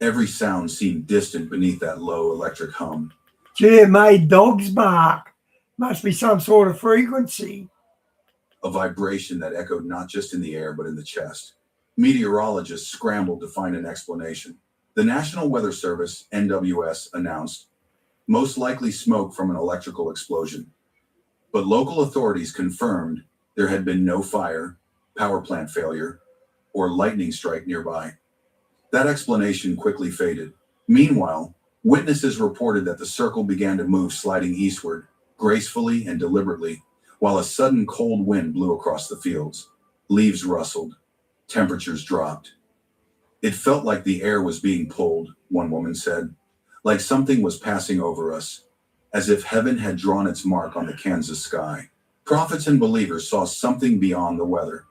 Every sound seemed distant beneath that low electric hum. Gee, it made dogs bark. Must be some sort of frequency. A vibration that echoed not just in the air, but in the chest. Meteorologists scrambled to find an explanation. The National Weather Service, NWS, announced, most likely smoke from an electrical explosion. but local authorities confirmed there had been no fire, power plant failure, or lightning strike nearby. That explanation quickly faded. Meanwhile, witnesses reported that the circle began to move, sliding eastward, gracefully and deliberately, while a sudden cold wind blew across the fields. Leaves rustled. Temperatures dropped. It felt like the air was being pulled, one woman said, like something was passing over us, as if heaven had drawn its mark on the Kansas sky. Prophets and believers saw something beyond the weather.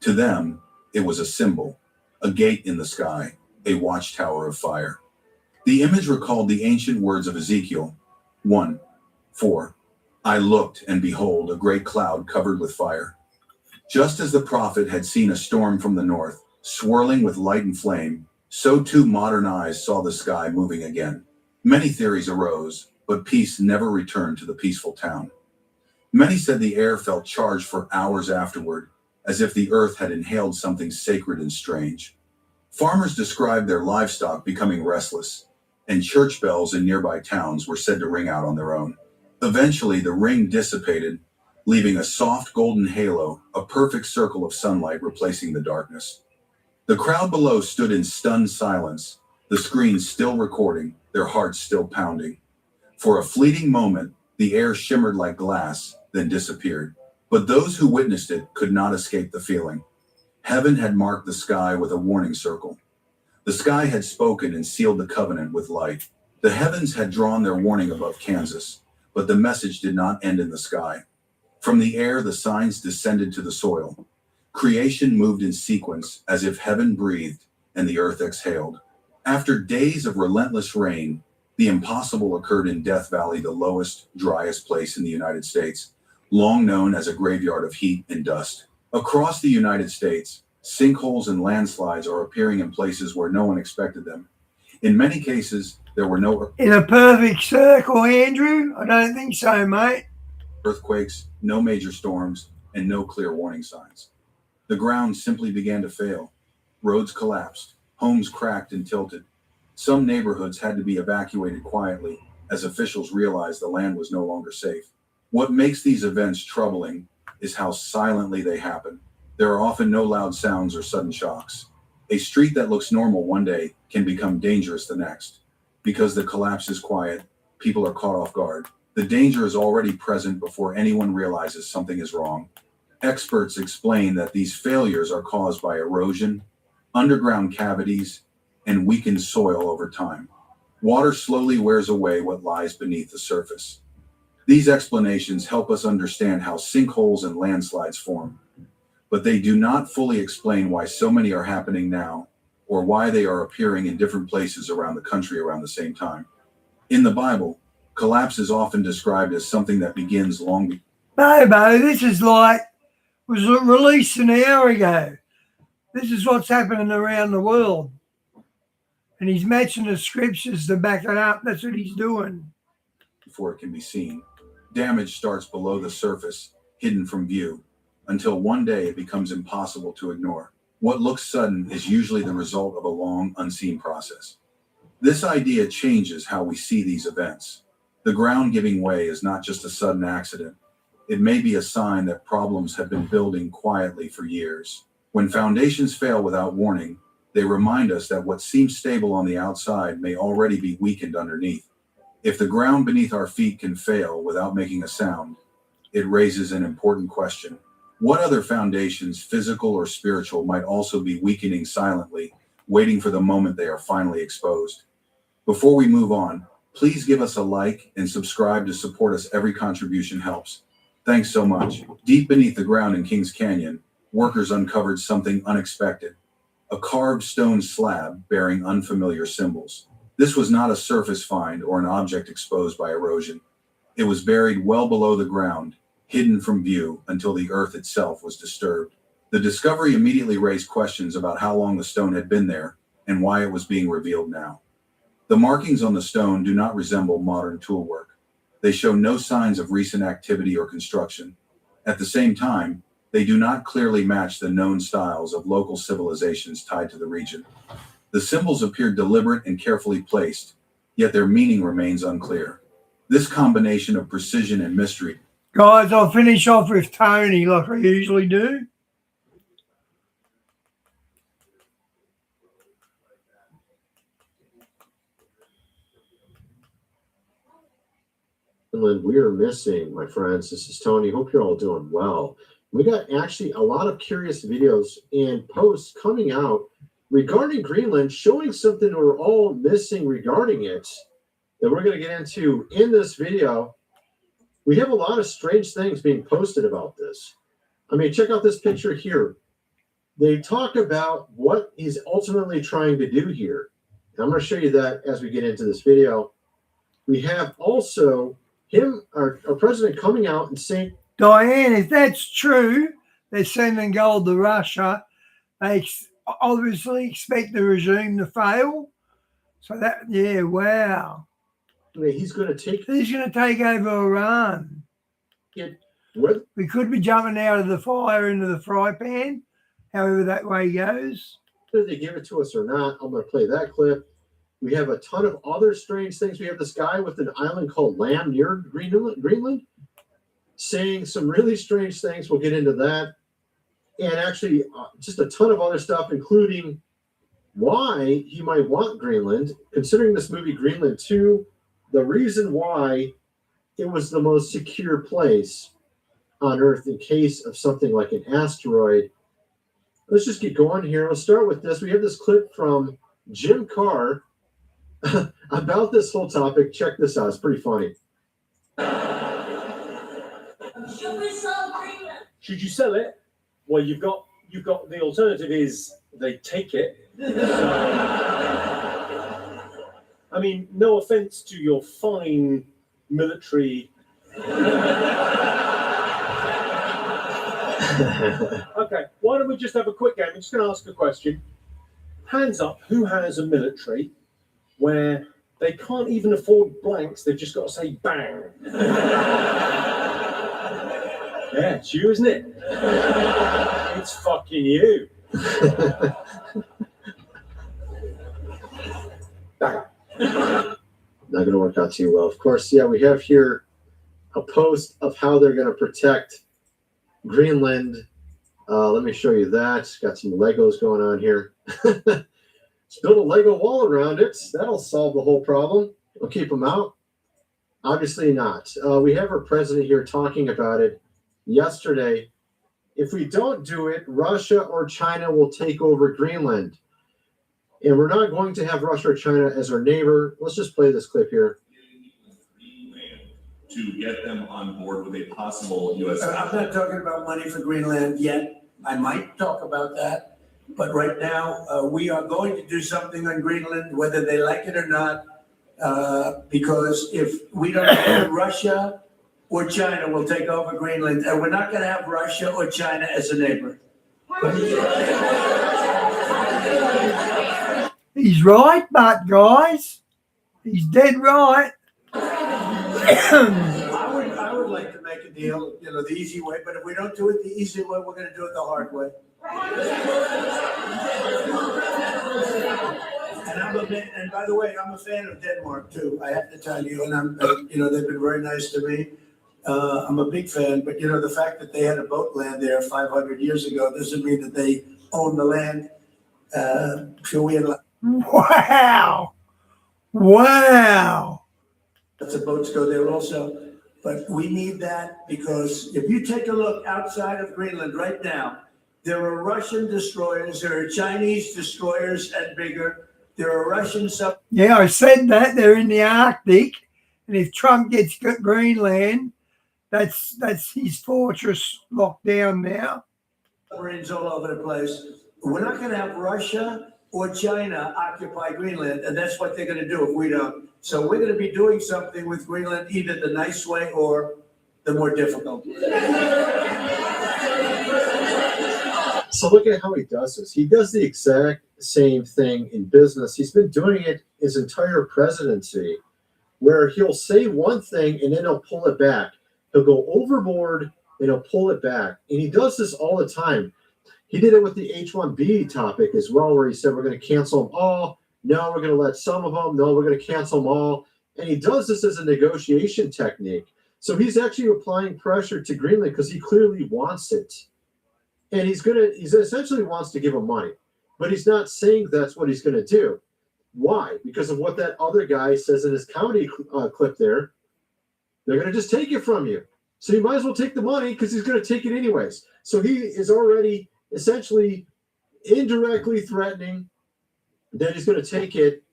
To them, it was a symbol, a gate in the sky, a watchtower of fire. The image recalled the ancient words of Ezekiel 1:4. I looked, and behold, a great cloud covered with fire. Just as the prophet had seen a storm from the north, swirling with light and flame, so too modern eyes saw the sky moving again. Many theories arose, but peace never returned to the peaceful town. Many said the air felt charged for hours afterward, as if the earth had inhaled something sacred and strange. Farmers described their livestock becoming restless, and church bells in nearby towns were said to ring out on their own. Eventually, the ring dissipated, leaving a soft golden halo, a perfect circle of sunlight replacing the darkness. The crowd below stood in stunned silence, the screens still recording, their hearts still pounding. For a fleeting moment, the air shimmered like glass, then disappeared. But those who witnessed it could not escape the feeling. Heaven had marked the sky with a warning circle. The sky had spoken and sealed the covenant with light. The heavens had drawn their warning above Kansas, but the message did not end in the sky. From the air, the signs descended to the soil. Creation moved in sequence as if heaven breathed and the earth exhaled. After days of relentless rain, the impossible occurred in Death Valley, the lowest, driest place in the United States, long known as a graveyard of heat and dust. Across the United States, sinkholes and landslides are appearing in places where no one expected them. In many cases, there were no In a perfect circle, Andrew? I don't think so, mate. earthquakes, no major storms, and no clear warning signs. The ground simply began to fail. Roads collapsed, homes cracked and tilted. Some neighborhoods had to be evacuated quietly as officials realized the land was no longer safe. What makes these events troubling is how silently they happen. There are often no loud sounds or sudden shocks. A street that looks normal one day can become dangerous the next. Because the collapse is quiet, people are caught off guard. The danger is already present before anyone realizes something is wrong. Experts explain that these failures are caused by erosion, underground cavities, and weakened soil over time. Water slowly wears away what lies beneath the surface. These explanations help us understand how sinkholes and landslides form, but they do not fully explain why so many are happening now, or why they are appearing in different places around the country around the same time. In the Bible, collapse is often described as something that begins long before. Bobo, this is was released an hour ago. This is what's happening around the world. And he's matching the scriptures to back it up. That's what he's doing. Before it can be seen. Damage starts below the surface, hidden from view, until one day it becomes impossible to ignore. What looks sudden is usually the result of a long, unseen process. This idea changes how we see these events. The ground giving way is not just a sudden accident. It may be a sign that problems have been building quietly for years. When foundations fail without warning, they remind us that what seems stable on the outside may already be weakened underneath. If the ground beneath our feet can fail without making a sound, it raises an important question. What other foundations, physical or spiritual, might also be weakening silently, waiting for the moment they are finally exposed? Before we move on, please give us a like and subscribe to support us. Every contribution helps. Thanks so much. Deep beneath the ground in Kings Canyon, workers uncovered something unexpected. A carved stone slab bearing unfamiliar symbols. This was not a surface find or an object exposed by erosion. It was buried well below the ground, hidden from view until the earth itself was disturbed. The discovery immediately raised questions about how long the stone had been there and why it was being revealed now. The markings on the stone do not resemble modern toolwork. They show no signs of recent activity or construction. At the same time, they do not clearly match the known styles of local civilizations tied to the region. The symbols appear deliberate and carefully placed, yet their meaning remains unclear. This combination of precision and mystery. Guys, I'll finish off with Tony like I usually do. Finland, we are missing, my friends. This is Tony. Hope you're all doing well. We got actually a lot of curious videos and posts coming out regarding Greenland, showing something we're all missing regarding it that we're going to get into in this video. We have a lot of strange things being posted about this. I mean, check out this picture here. They talk about what he's ultimately trying to do here. And I'm going to show you that as we get into this video. We have also him, our president, coming out and saying, Diane, if that's true, they're sending gold to Russia. They obviously expect the regime to fail. So that, yeah, wow. He's going to take over Iran. We could be jumping out of the fire into the fry pan, however that way goes. Whether they give it to us or not, I'm going to play that clip. We have a ton of other strange things. We have this guy with an island called Lamb near Greenland saying some really strange things. We'll get into that. And actually, just a ton of other stuff, including why he might want Greenland, considering this movie Greenland 2, the reason why it was the most secure place on Earth in case of something like an asteroid. Let's just get going here. Let's start with this. We have this clip from Jim Carr about this whole topic. Check this out. It's pretty funny. Should you sell it? Well, you've got the alternative is they take it. I mean, no offense to your fine military. Okay, why don't we just have a quick game? I'm just going to ask a question. Hands up, who has a military where they can't even afford blanks, they've just got to say bang? Yeah, it's you, isn't it? It's fucking you. Not going to work out too well. Of course, yeah, we have here a post of how they're going to protect Greenland. Let me show you that. Got some Legos going on here. Let's build a Lego wall around it. That'll solve the whole problem. We'll keep them out. Obviously not. We have our president here talking about it yesterday. If we don't do it, Russia or China will take over Greenland. And we're not going to have Russia or China as our neighbor. Let's just play this clip here. To get them on board with a possible U.S. I'm not talking about money for Greenland yet. I might talk about that. But right now, we are going to do something on Greenland, whether they like it or not, because if we don't have Russia or China will take over Greenland, and we're not going to have Russia or China as a neighbor. He's right, but guys, he's dead right. I would like to make a deal, the easy way, but if we don't do it the easy way, we're going to do it the hard way. And by the way, I'm a fan of Denmark too. I have to tell you, and they've been very nice to me. I'm a big fan, but the fact that they had a boat land there 500 years ago doesn't mean that they own the land. Wow! Lots of boats go there also, but we need that because if you take a look outside of Greenland right now, there are Russian destroyers, there are Chinese destroyers and bigger. There are Russian sub. Yeah, I said that they're in the Arctic, and if Trump gets Greenland, that's his fortress locked down now. Submarines all over the place. We're not going to have Russia or China occupy Greenland, and that's what they're going to do if we don't. So we're going to be doing something with Greenland, either the nice way or the more difficult. So look at how he does this. He does the exact same thing in business. He's been doing it his entire presidency, where he'll say one thing and then he'll pull it back. He'll go overboard and he'll pull it back. And he does this all the time. He did it with the H-1B topic as well, where he said, we're going to cancel them all. No, we're going to let some of them. No, we're going to cancel them all. And he does this as a negotiation technique. So he's actually applying pressure to Greenland because he clearly wants it. And he's essentially wants to give him money, but he's not saying that's what he's going to do. Why? Because of what that other guy says in his comedy clip there. They're going to just take it from you. So you might as well take the money because he's going to take it anyways. So he is already essentially indirectly threatening that he's going to take it.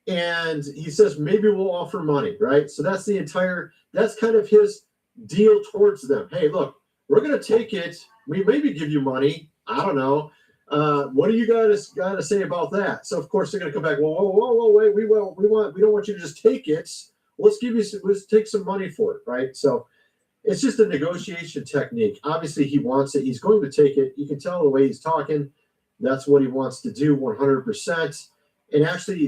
And he says, maybe we'll offer money, right? So that's that's kind of his deal towards them. Hey, look, we're going to take it. We maybe give you money. I don't know. What do you guys got to say about that? So of course they're going to come back. Whoa, wait. We don't want you to just take it. Let's take some money for it, right? So it's just a negotiation technique. Obviously he wants it. He's going to take it. You can tell the way he's talking. That's what he wants to do 100%. And actually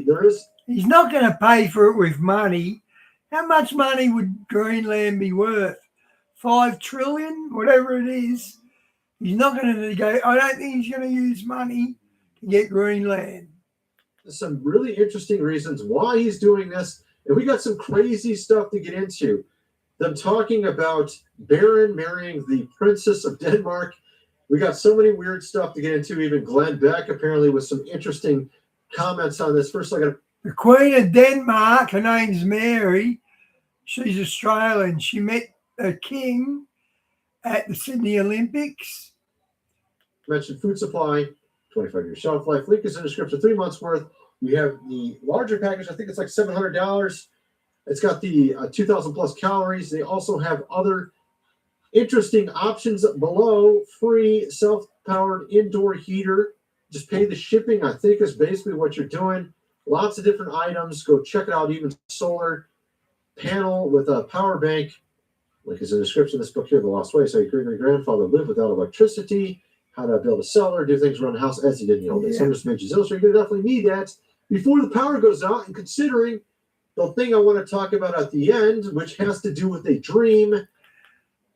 he's not going to pay for it with money. How much money would Greenland be worth? 5 trillion, whatever it is. He's not going to go. I don't think he's going to use money to get Greenland. There's some really interesting reasons why he's doing this. And we got some crazy stuff to get into. Them talking about Baron marrying the Princess of Denmark. We got so many weird stuff to get into. Even Glenn Beck apparently with some interesting comments on this. First, the Queen of Denmark, her name's Mary. She's Australian. She met a king at the Sydney Olympics. Mentioned food supply, 25-year shelf life. Link is in the description, 3 months worth. We have the larger package. I think it's like $700. It's got the 2,000 plus calories. They also have other interesting options below. Free self-powered indoor heater. Just pay the shipping, I think, is basically what you're doing. Lots of different items. Go check it out. Even solar panel with a power bank. Link is in the description of this book here, The Lost Way. So your great-great-grandfather lived without electricity, how to build a cellar, do things around the house as he did in the old days. Some just mentions illustrate. You're going to definitely need that before the power goes out. And considering the thing I want to talk about at the end, which has to do with a dream.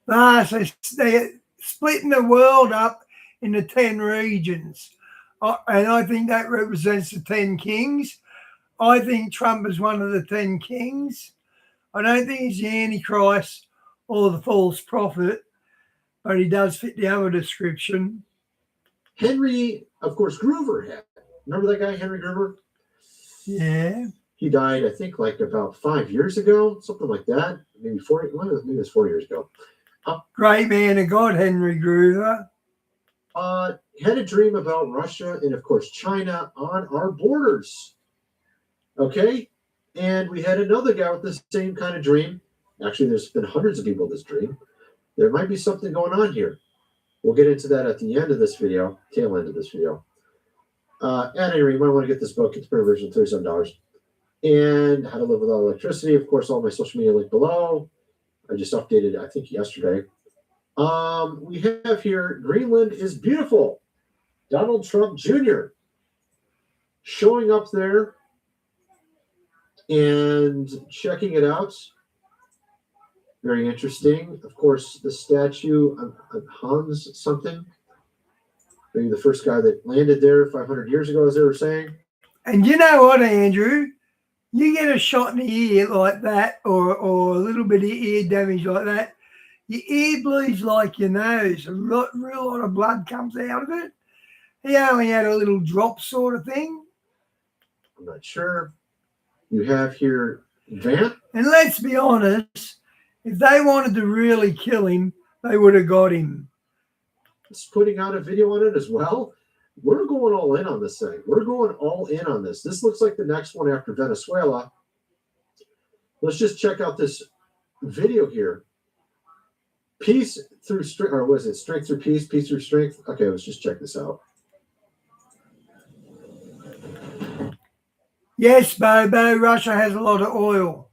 So they're splitting the world up into 10 regions. And I think that represents the 10 kings. I think Trump is one of the 10 kings. I don't think he's the Antichrist or the false prophet, but he does fit the other description. Henry, of course, Groover had. Remember that guy, Henry Groover? Yeah. He died, I think, like about 5 years ago, something like that. Maybe 4. Maybe it was 4 years ago. Great man of God, Henry Groover. Had a dream about Russia and, of course, China on our borders. Okay? And we had another guy with the same kind of dream. Actually, there's been hundreds of people with this dream. There might be something going on here. We'll get into that at the end of this video, tail end of this video. At any rate, you might want to get this book. It's print version, $37. And How to Live Without Electricity. Of course, all my social media link below. I just updated, I think, yesterday. We have here, Greenland is beautiful. Donald Trump Jr. showing up there and checking it out. Very interesting. Of course, the statue of Hans something. Maybe the first guy that landed there 500 years ago, as they were saying. And you know what, Andrew? You get a shot in the ear like that, or a little bit of ear damage like that, your ear bleeds like your nose. A real lot of blood comes out of it. He only had a little drop sort of thing. I'm not sure. You have here Vamp. And let's be honest, if they wanted to really kill him, they would have got him. It's putting out a video on it as well. We're going all in on this thing. We're going all in on this. This looks like the next one after Venezuela. Let's just check out this video here. Peace through strength, or was it strength through peace, peace through strength? Okay, let's just check this out. Yes, Bobo, Russia has a lot of oil.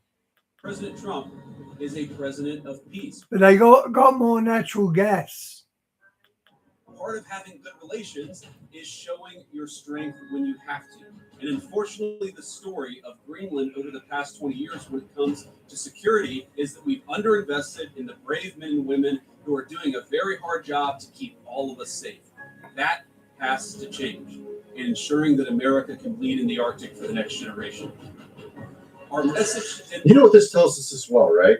President Trump is a president of peace. But they got more natural gas. Part of having good relations is showing your strength when you have to. And unfortunately, the story of Greenland over the past 20 years when it comes to security is that we've underinvested in the brave men and women who are doing a very hard job to keep all of us safe. That has to change in ensuring that America can lead in the Arctic for the next generation. Our message... You know what this tells us as well, right?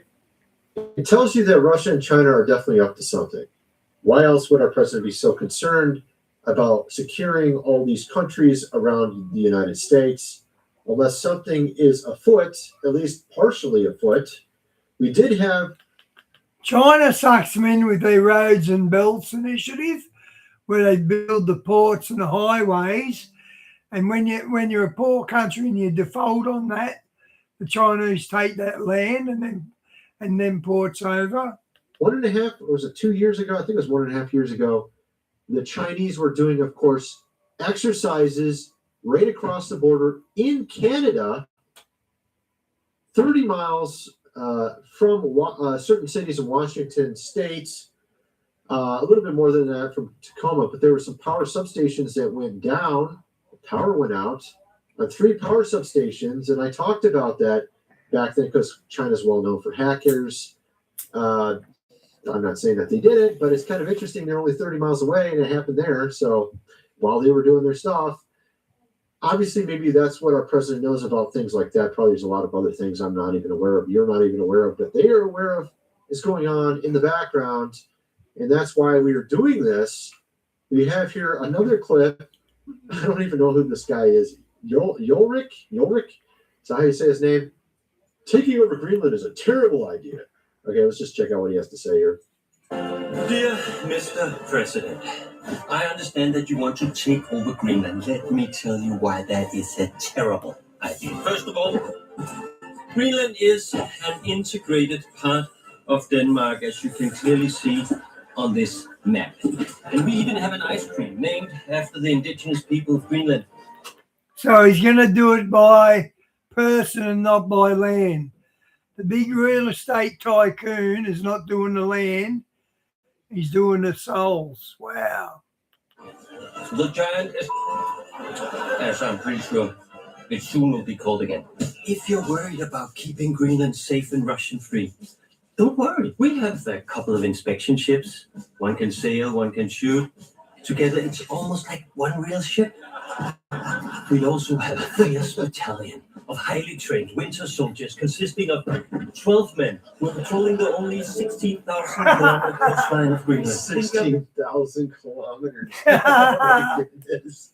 It tells you that Russia and China are definitely up to something. Why else would our president be so concerned about securing all these countries around the United States? Unless something is afoot, at least partially afoot. We did have China sucks them in with their roads and belts initiative, where they build the ports and the highways. And when you're a poor country and you default on that, the Chinese take that land and then ports over. 1.5, or was it 2 years ago? I think it was 1.5 years ago. The Chinese were doing, of course, exercises right across the border in Canada, 30 miles from certain cities in Washington state, a little bit more than that from Tacoma, but there were some power substations that went down. The power went out on 3 power substations, and I talked about that back then because China's well known for hackers. I'm not saying that they did it, but it's kind of interesting. They're only 30 miles away, and it happened there. So while they were doing their stuff, obviously, maybe that's what our president knows about things like that. Probably there's a lot of other things I'm not even aware of, you're not even aware of, but they are aware of is going on in the background. And that's why we are doing this. We have here another clip. I don't even know who this guy is. Ulrich? Is that how you say his name? Taking over Greenland is a terrible idea. Okay, let's just check out what he has to say here. Dear Mr. President, I understand that you want to take over Greenland. Let me tell you why that is a terrible idea. First of all, Greenland is an integrated part of Denmark, as you can clearly see on this map. And we even have an ice cream named after the indigenous people of Greenland. So he's going to do it by person and not by land. The big real estate tycoon is not doing the land. He's doing the souls. Wow. The giant is, as I'm pretty sure it soon will be called again. If you're worried about keeping Greenland safe and Russian free, don't worry. We have a couple of inspection ships. One can sail, one can shoot. Together, it's almost like one real ship. We also have a fierce battalion of highly trained winter soldiers consisting of 12 men who are patrolling the only 16,000 kilometer coastline of Greenland. 16,000 kilometers. Oh my goodness.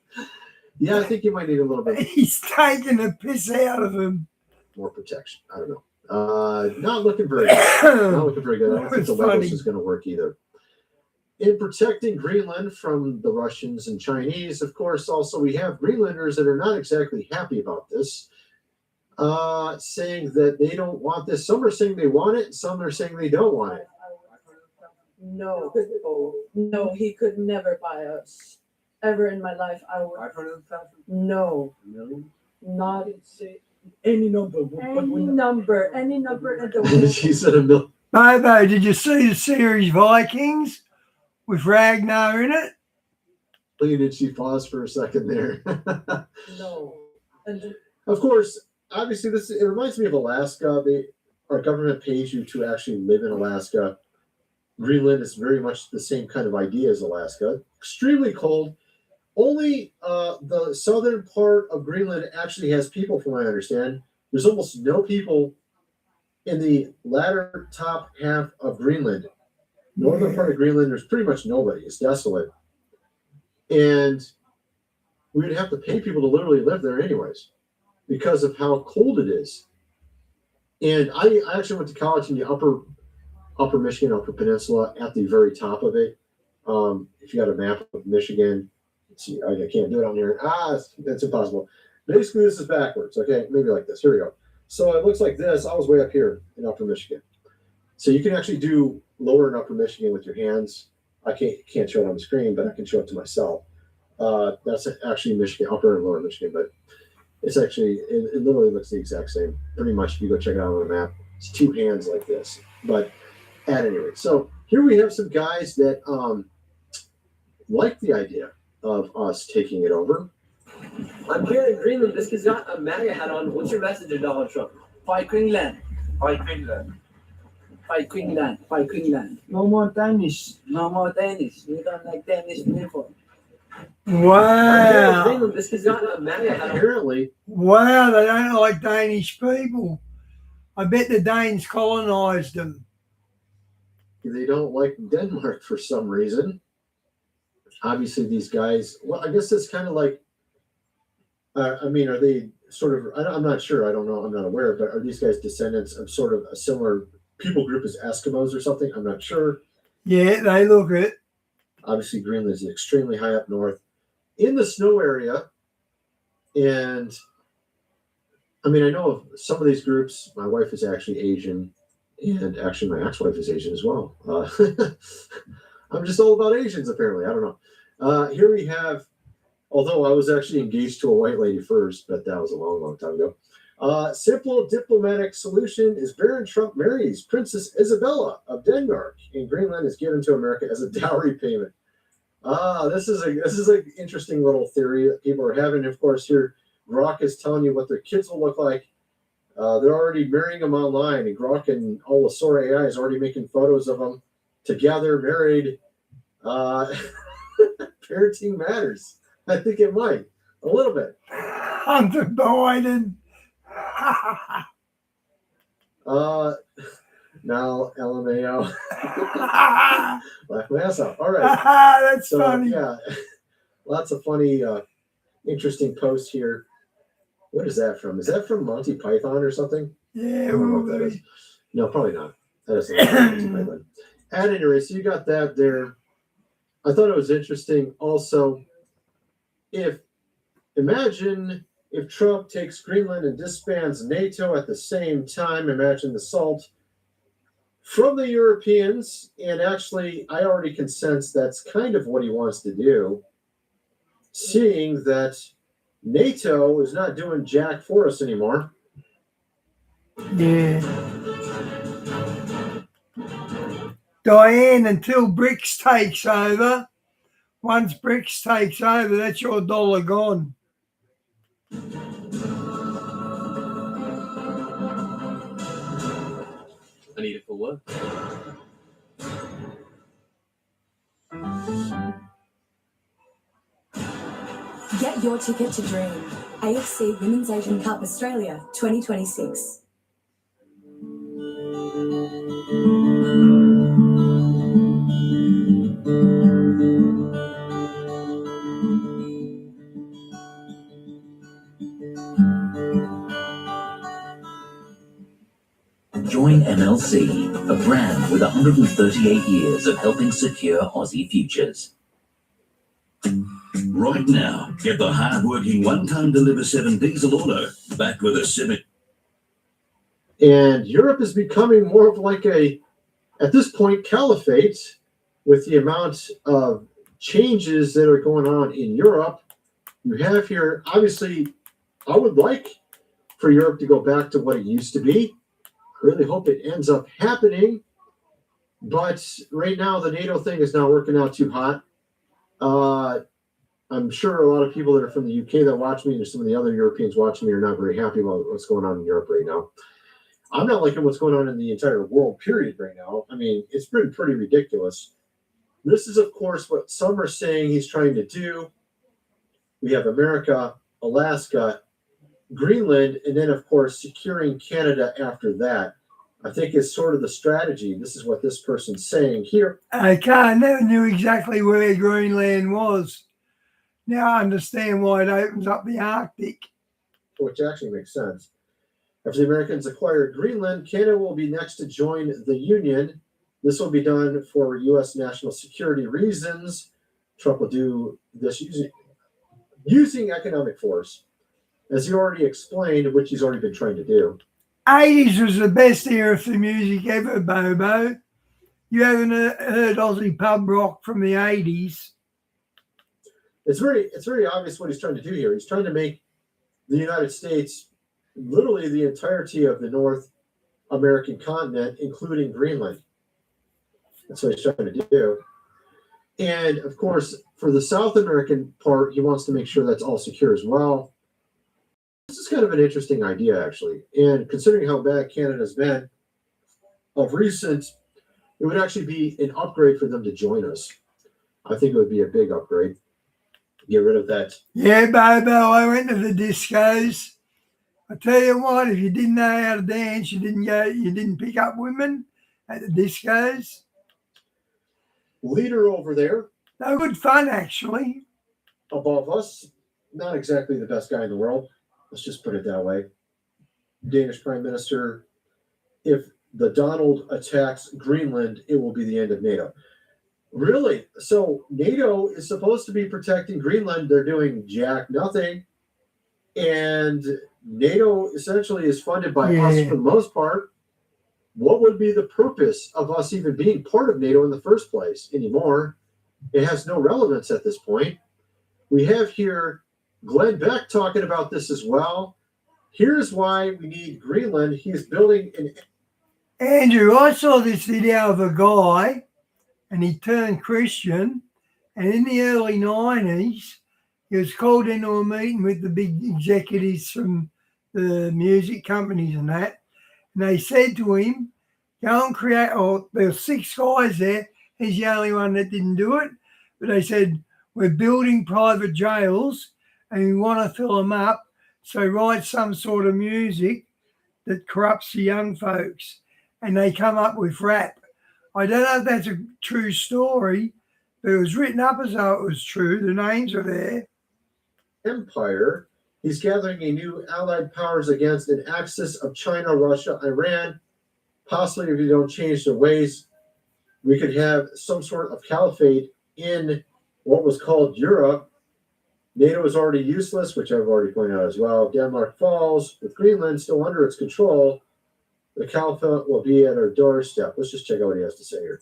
Yeah, I think you might need a little bit. He's taking the piss out of him. More protection. I don't know. Not looking very good. Not looking very good. I don't think the Legos is going to work either. In protecting Greenland from the Russians and Chinese, of course, also we have Greenlanders that are not exactly happy about this, saying that they don't want this. Some are saying they want it, some are saying they don't want it. No, he could never buy us. Ever in my life, I would. 500,000? No. Not any number. Any number in the world. She said $1 million. Bobo, did you see the series Vikings with Ragnar in it? Look, did she pause for a second there? No. Of course, obviously, it reminds me of Alaska. Our government pays you to actually live in Alaska. Greenland is very much the same kind of idea as Alaska. Extremely cold. Only the southern part of Greenland actually has people, from what I understand. There's almost no people in the latter top half of Greenland. Northern part of Greenland, there's pretty much nobody. It's desolate. And we would have to pay people to literally live there anyways because of how cold it is. And I actually went to college in the upper Michigan, Upper Peninsula, at the very top of it. If you got a map of Michigan, see, I can't do it on here. That's impossible. Basically, this is backwards. Okay, maybe like this. Here we go. So it looks like this. I was way up here in Upper Michigan. So you can actually do lower and Upper Michigan with your hands. I can't show it on the screen, but I can show it to myself. That's actually Michigan, Upper and Lower Michigan, but it's actually, it literally looks the exact same. Pretty much, if you go check it out on the map, it's 2 hands like this. But at any rate, so here we have some guys that like the idea of us taking it over. I'm here in Greenland. This kid's got a MAGA hat on. What's your message to Donald Trump? Fight Greenland. Fight Greenland. Fight Greenland. Fight Greenland. No more Danish. No more Danish. We don't like Danish people. Wow. Greenland. This kid's got a MAGA hat on. Apparently. Wow, they don't like Danish people. I bet the Danes colonised them. they don't like Denmark for some reason. Obviously, these guys, well, I guess it's kind of like, I mean, are they sort of, I'm not sure, I don't know, I'm not aware, but are these guys descendants of sort of a similar people group as Eskimos or something? I'm not sure. Yeah, they look it. Obviously, Greenland is extremely high up north in the snow area. And I mean, I know of some of these groups. My wife is actually Asian, and actually my ex-wife is Asian as well. I'm just all about Asians, apparently. I don't know. Here we have, although I was actually engaged to a white lady first, but that was a long, long time ago. Simple diplomatic solution is Baron Trump marries Princess Isabella of Denmark, and Greenland is given to America as a dowry payment. This is an interesting little theory that people are having. Of course, here Grok is telling you what their kids will look like. They're already marrying them online, and Grok and all the Sora AI is already making photos of them together, married. Parenting matters. I think it might a little bit. Hunter Biden. Now LMAO. Laugh my ass off. All right. That's funny. Yeah, lots of funny, interesting posts here. What is that from? Is that from Monty Python or something? Yeah. I don't know what that is. No, probably not. That is not Monty Python. At any rate, so you got that there. I thought it was interesting. Also, imagine if Trump takes Greenland and disbands NATO at the same time. Imagine the salt from the Europeans. And actually, I already can sense that's kind of what he wants to do, seeing that NATO is not doing jack for us anymore. Yeah. Diane, until BRICS takes over, once BRICS takes over, that's your dollar gone. I need it for work. Get your ticket to Dream. AFC Women's Asian Cup Australia 2026. Join MLC, a brand with 138 years of helping secure Aussie futures. Right now, get the hard-working one-time deliver 7 diesel auto back with a 7. And Europe is becoming more of like at this point, caliphate with the amount of changes that are going on in Europe. You have here, obviously, I would like for Europe to go back to what it used to be. I really hope it ends up happening. But right now, the NATO thing is not working out too hot. I'm sure a lot of people that are from the UK that watch me and some of the other Europeans watching me are not very happy about what's going on in Europe right now. I'm not liking what's going on in the entire world, period, right now. I mean, it's been pretty ridiculous. This is, of course, what some are saying he's trying to do. We have America, Alaska, Greenland, and then, of course, securing Canada after that. I think it's sort of the strategy. This is what this person's saying here. Okay, I never knew exactly where Greenland was. Now I understand why it opens up the Arctic. Which actually makes sense. After the Americans acquire Greenland, Canada will be next to join the Union. This will be done for U.S. national security reasons. Trump will do this using economic force, as he already explained, which he's already been trying to do. 80s was the best era for music ever, Bobo. You haven't heard Aussie pub rock from the 80s. It's very obvious what he's trying to do here. He's trying to make the United States literally the entirety of the North American continent, including Greenland. That's what he's trying to do. And of course, for the South American part, he wants to make sure that's all secure as well. This is kind of an interesting idea, actually. And considering how bad Canada's been of recent, it would actually be an upgrade for them to join us. I think it would be a big upgrade. Get rid of that. Yeah, Bobo, I went to the discos. I tell you what, if you didn't know how to dance, you didn't pick up women at the discos. leader over there. They're good fun, actually. Above us, not exactly the best guy in the world. Let's just put it that way. Danish Prime Minister, if the Donald attacks Greenland, it will be the end of NATO. Really? So NATO is supposed to be protecting Greenland. They're doing jack nothing. And NATO essentially is funded by us for the most part. What would be the purpose of us even being part of NATO in the first place anymore? It has no relevance at this point. We have here Glenn Beck talking about this as well. Here's why we need Greenland. He's building an... Andrew, I saw this video of a guy, and he turned Christian, and in the early 90s, he was called into a meeting with the big executives from the music companies and that, and they said to him, go and create, or there were 6 guys there, he's the only one that didn't do it, but they said, we're building private jails, and we want to fill them up, so write some sort of music that corrupts the young folks. And they come up with rap. I don't know if that's a true story, but it was written up as though it was true. The names are there. Empire. He's gathering a new allied powers against an axis of China, Russia, Iran. Possibly, if you don't change their ways, we could have some sort of caliphate in what was called Europe. NATO is already useless, which I've already pointed out as well. Denmark falls, with Greenland still under its control. The caliphate will be at our doorstep. Let's just check out what he has to say here.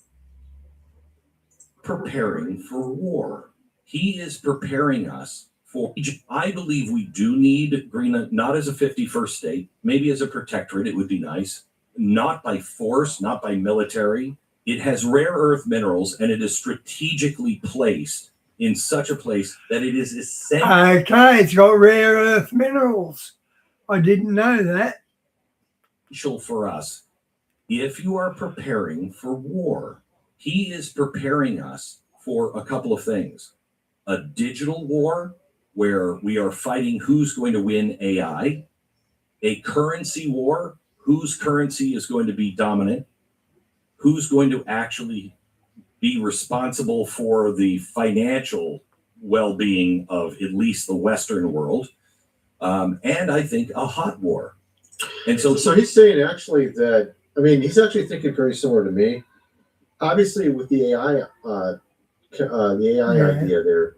Preparing for war. He is preparing us for. I believe we do need Greenland, not as a 51st state, maybe as a protectorate, it would be nice. Not by force, not by military. It has rare earth minerals, and it is strategically placed in such a place that it is essential. Okay, it's got rare earth minerals. I didn't know that. For us. If you are preparing for war, he is preparing us for a couple of things. A digital war where we are fighting who's going to win AI, a currency war, whose currency is going to be dominant, who's going to actually be responsible for the financial well-being of at least the Western world, and I think a hot war. And so he's saying actually that, I mean, he's actually thinking very similar to me. Obviously, with the AI, idea there,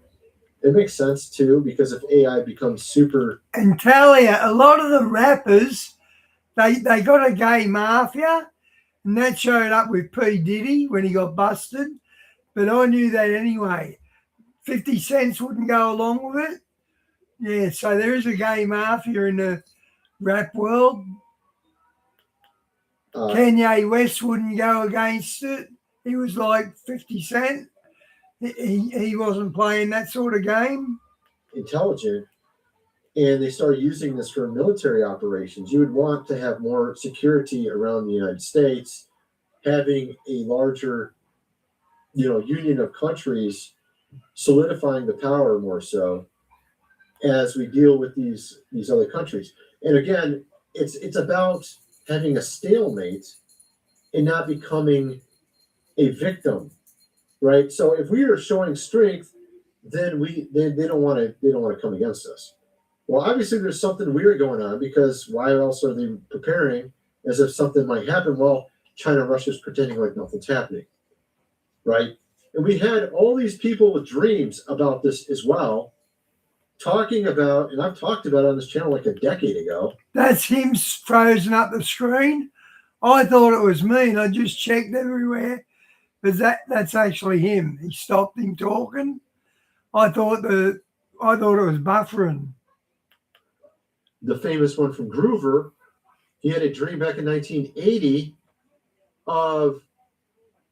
it makes sense too, because if AI becomes super. And tell you, a lot of the rappers, they got a gay mafia, and that showed up with P. Diddy when he got busted. But I knew that anyway. 50 Cent wouldn't go along with it. Yeah, so there is a gay mafia in the rap world. Kanye West wouldn't go against it. He was like 50 Cent. He wasn't playing that sort of game. Intelligent. And they started using this for military operations. You would want to have more security around the United States, having a larger, union of countries, solidifying the power more so as we deal with these other countries. And again, it's about having a stalemate and not becoming a victim, right? So if we are showing strength, then they don't want to come against us. Well, obviously there's something weird going on, because why else are they preparing as if something might happen? Well, China and Russia is pretending like nothing's happening, right? And we had all these people with dreams about this as well, talking about, and I've talked about it on this channel like a decade ago. That's him frozen up the screen. I thought it was me, and I just checked everywhere, but that's actually him. He stopped him talking. I thought it was buffering. The famous one from Groover, he had a dream back in 1980 of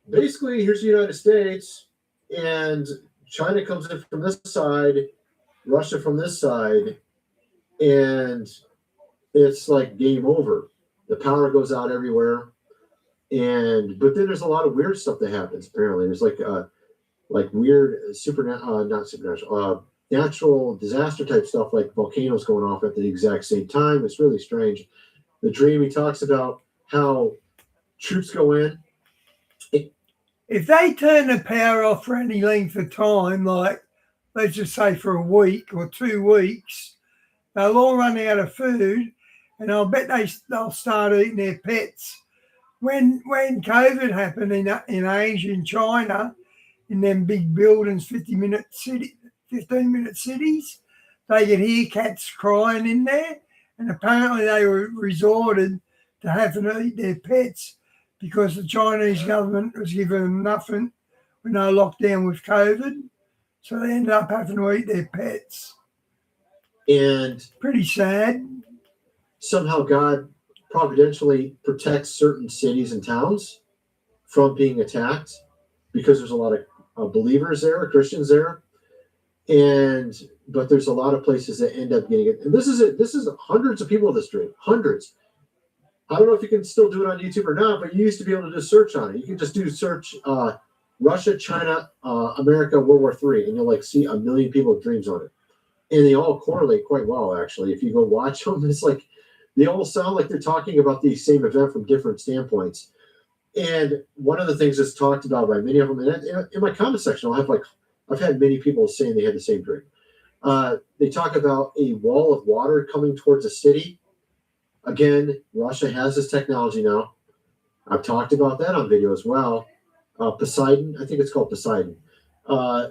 basically, here's the United States, and China comes in from this side, Russia from this side, and it's like game over. The power goes out everywhere, but then there's a lot of weird stuff that happens. Apparently, there's like weird natural disaster type stuff, like volcanoes going off at the exact same time. It's really strange. The dream, he talks about how troops go in. if they turn the power off for any length of time, like let's just say for a week or 2 weeks, they'll all run out of food, and I'll bet they'll start eating their pets. When COVID happened in Asia and China, in them big buildings, 15-minute cities, they could hear cats crying in there, and apparently they were resorted to having to eat their pets because the Chinese government was giving them nothing when they locked down with COVID. So they ended up having to eat their pets. And pretty sad. Somehow God providentially protects certain cities and towns from being attacked because there's a lot of believers there, Christians there. But there's a lot of places that end up getting it. And this is hundreds of people in this dream. Hundreds. I don't know if you can still do it on YouTube or not, but you used to be able to just search on it. You can just do search Russia, China, America, World War III, and you'll see 1 million people with dreams on it. And they all correlate quite well, actually. If you go watch them, it's like they all sound like they're talking about the same event from different standpoints. And one of the things that's talked about by many of them, and in my comment section, I've had many people saying they had the same dream. They talk about a wall of water coming towards a city. Again, Russia has this technology now. I've talked about that on video as well. Poseidon, I think it's called Poseidon,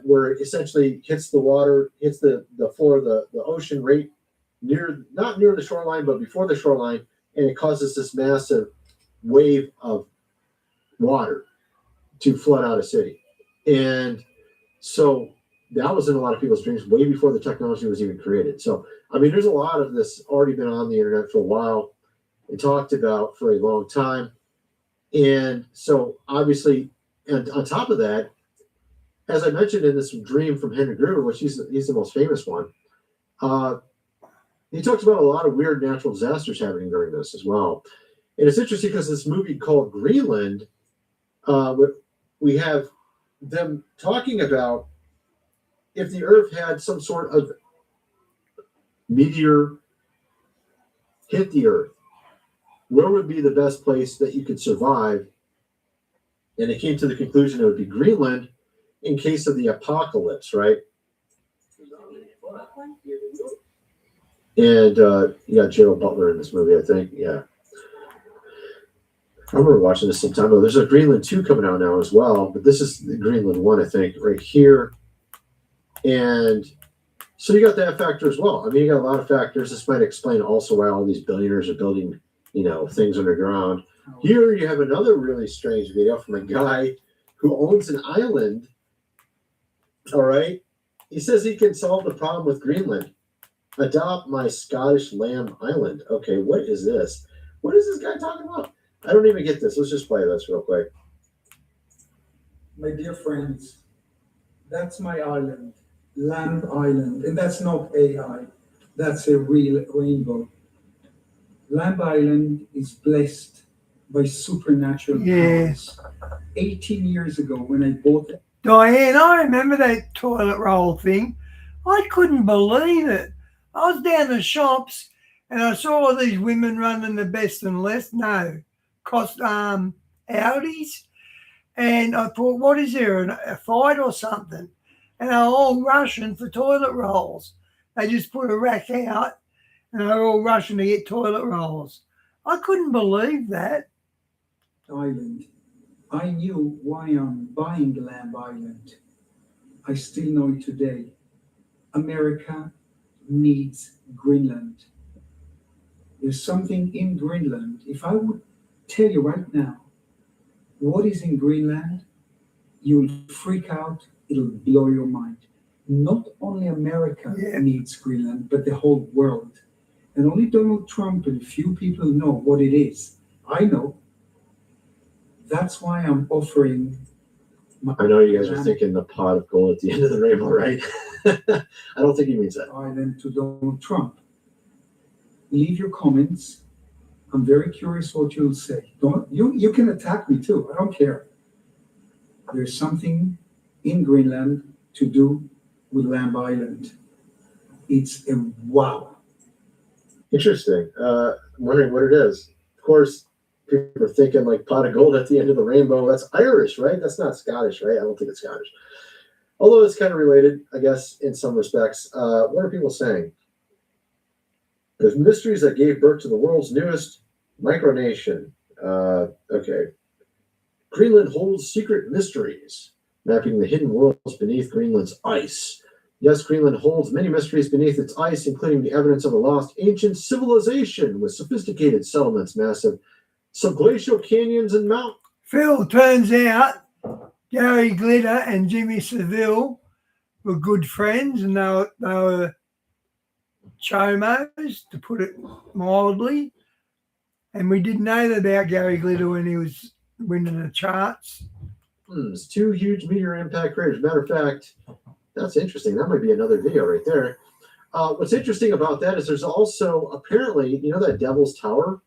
where it essentially hits the water, hits the floor of the ocean right not near the shoreline, but before the shoreline, and it causes this massive wave of water to flood out a city. And so that was in a lot of people's dreams way before the technology was even created. So, I mean, there's a lot of this already been on the internet for a while and talked about for a long time. And so obviously, and on top of that, as I mentioned in this dream from Henry Gruver, which he's the most famous one, he talks about a lot of weird natural disasters happening during this as well. And it's interesting because this movie called Greenland, we have them talking about if the Earth had some sort of meteor hit the Earth, where would be the best place that you could survive? And they came to the conclusion it would be Greenland in case of the apocalypse, right? And you got Gerald Butler in this movie, I think. Yeah. I remember watching this some time ago. There's a Greenland 2 coming out now as well, but this is the Greenland 1, I think, right here. And so you got that factor as well. I mean, you got a lot of factors. This might explain also why all these billionaires are building, things underground. Here you have another really strange video from a guy who owns an island. All right. He says he can solve the problem with Greenland. Adopt my Scottish Lamb Island. Okay, what is this? What is this guy talking about? I don't even get this. Let's just play this real quick. My dear friends, that's my island, Lamb Island. And that's not AI. That's a real rainbow. Lamb Island is blessed by supernatural powers. 18 years ago when I bought it. Diane, I remember that toilet roll thing. I couldn't believe it. I was down the shops and I saw all these women running the best and less. Audis. And I thought, what is there, a fight or something? And they're all rushing for toilet rolls. They just put a rack out and they're all rushing to get toilet rolls. I couldn't believe that. Island. I knew why I'm buying Lamb Island. I still know it today. America needs Greenland. There's something in Greenland. If I would tell you right now what is in Greenland, you'll freak out. It'll blow your mind. Not only America needs Greenland, but the whole world. And only Donald Trump and a few people know what it is. I know. That's why I'm offering. I know you guys are thinking the pot of gold at the end of the rainbow, right? I don't think he means that. Island to Donald Trump. Leave your comments. I'm very curious what you'll say. You can attack me too. I don't care. There's something in Greenland to do with Lamb Island. It's a wow. Interesting. I'm wondering what it is. Of course, people are thinking like pot of gold at the end of the rainbow. That's Irish, right? That's not Scottish, right? I don't think it's Scottish. Although it's kind of related, I guess, in some respects. What are people saying? There's mysteries that gave birth to the world's newest micronation. Okay. Greenland holds secret mysteries, mapping the hidden worlds beneath Greenland's ice. Yes, Greenland holds many mysteries beneath its ice, including the evidence of a lost ancient civilization with sophisticated settlements, massive subglacial canyons, and mountains. Phil, turns out Gary Glitter and Jimmy Seville were good friends, and they were chomos, to put it mildly. And we didn't know about Gary Glitter when he was winning the charts. It's two huge meteor impact craters. Matter of fact, that's interesting. That might be another video right there. What's interesting about that is there's also apparently, you know, that Devil's Tower?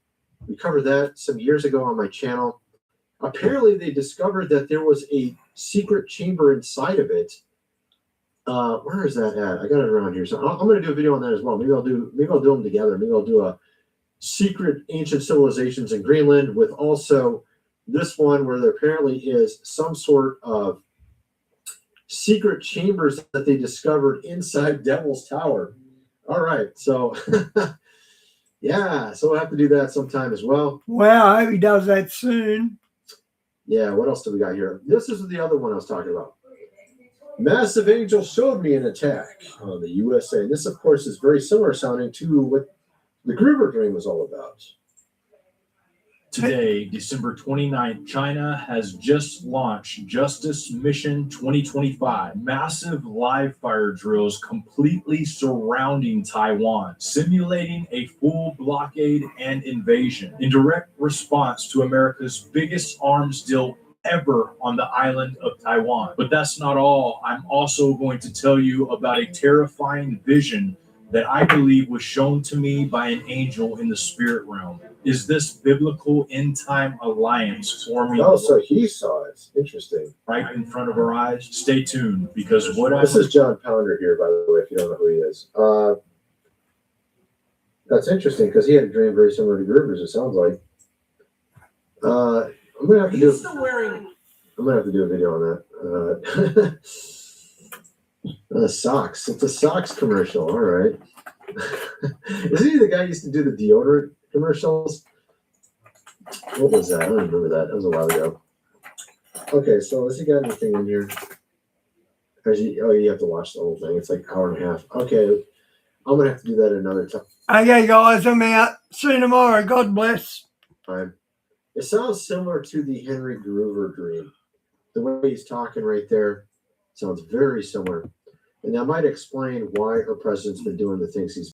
We covered that some years ago on my channel. Apparently, they discovered that there was a secret chamber inside of it. Where is that at? I got it around here. So I'm going to do a video on that as well. Maybe I'll do them together. Maybe I'll do a secret ancient civilizations in Greenland with also this one where there apparently is some sort of secret chambers that they discovered inside Devil's Tower. All right. So, yeah. So we'll have to do that sometime as well. Wow. I hope he does that soon. Yeah. What else do we got here? This is the other one I was talking about. Massive Angel showed me an attack on the USA. This, of course, is very similar sounding to what the Groover Dream was all about. Today, December 29th, China has just launched Justice Mission 2025, massive live fire drills completely surrounding Taiwan, simulating a full blockade and invasion in direct response to America's biggest arms deal ever on the island of Taiwan. But that's not all. I'm also going to tell you about a terrifying vision that I believe was shown to me by an angel in the spirit realm. Is this biblical end-time alliance forming? Oh, so he saw it. Interesting. Right in front of our eyes. Stay tuned, because this is John Pounder here, by the way, if you don't know who he is. That's interesting because he had a dream very similar to Groover's, it sounds like. I'm gonna have to do a video on that. Socks. It's a socks commercial. All right. Isn't he the guy who used to do the deodorant commercials? What was that? I don't remember that. That was a while ago. Okay, so has he got anything in here? You have to watch the whole thing. It's like an hour and a half. Okay, I'm gonna have to do that another time. Okay, guys, I'm out. See you tomorrow. God bless. Fine. It sounds similar to the Henry Groover dream. The way he's talking right there sounds very similar. And that might explain why our president's been doing the things he's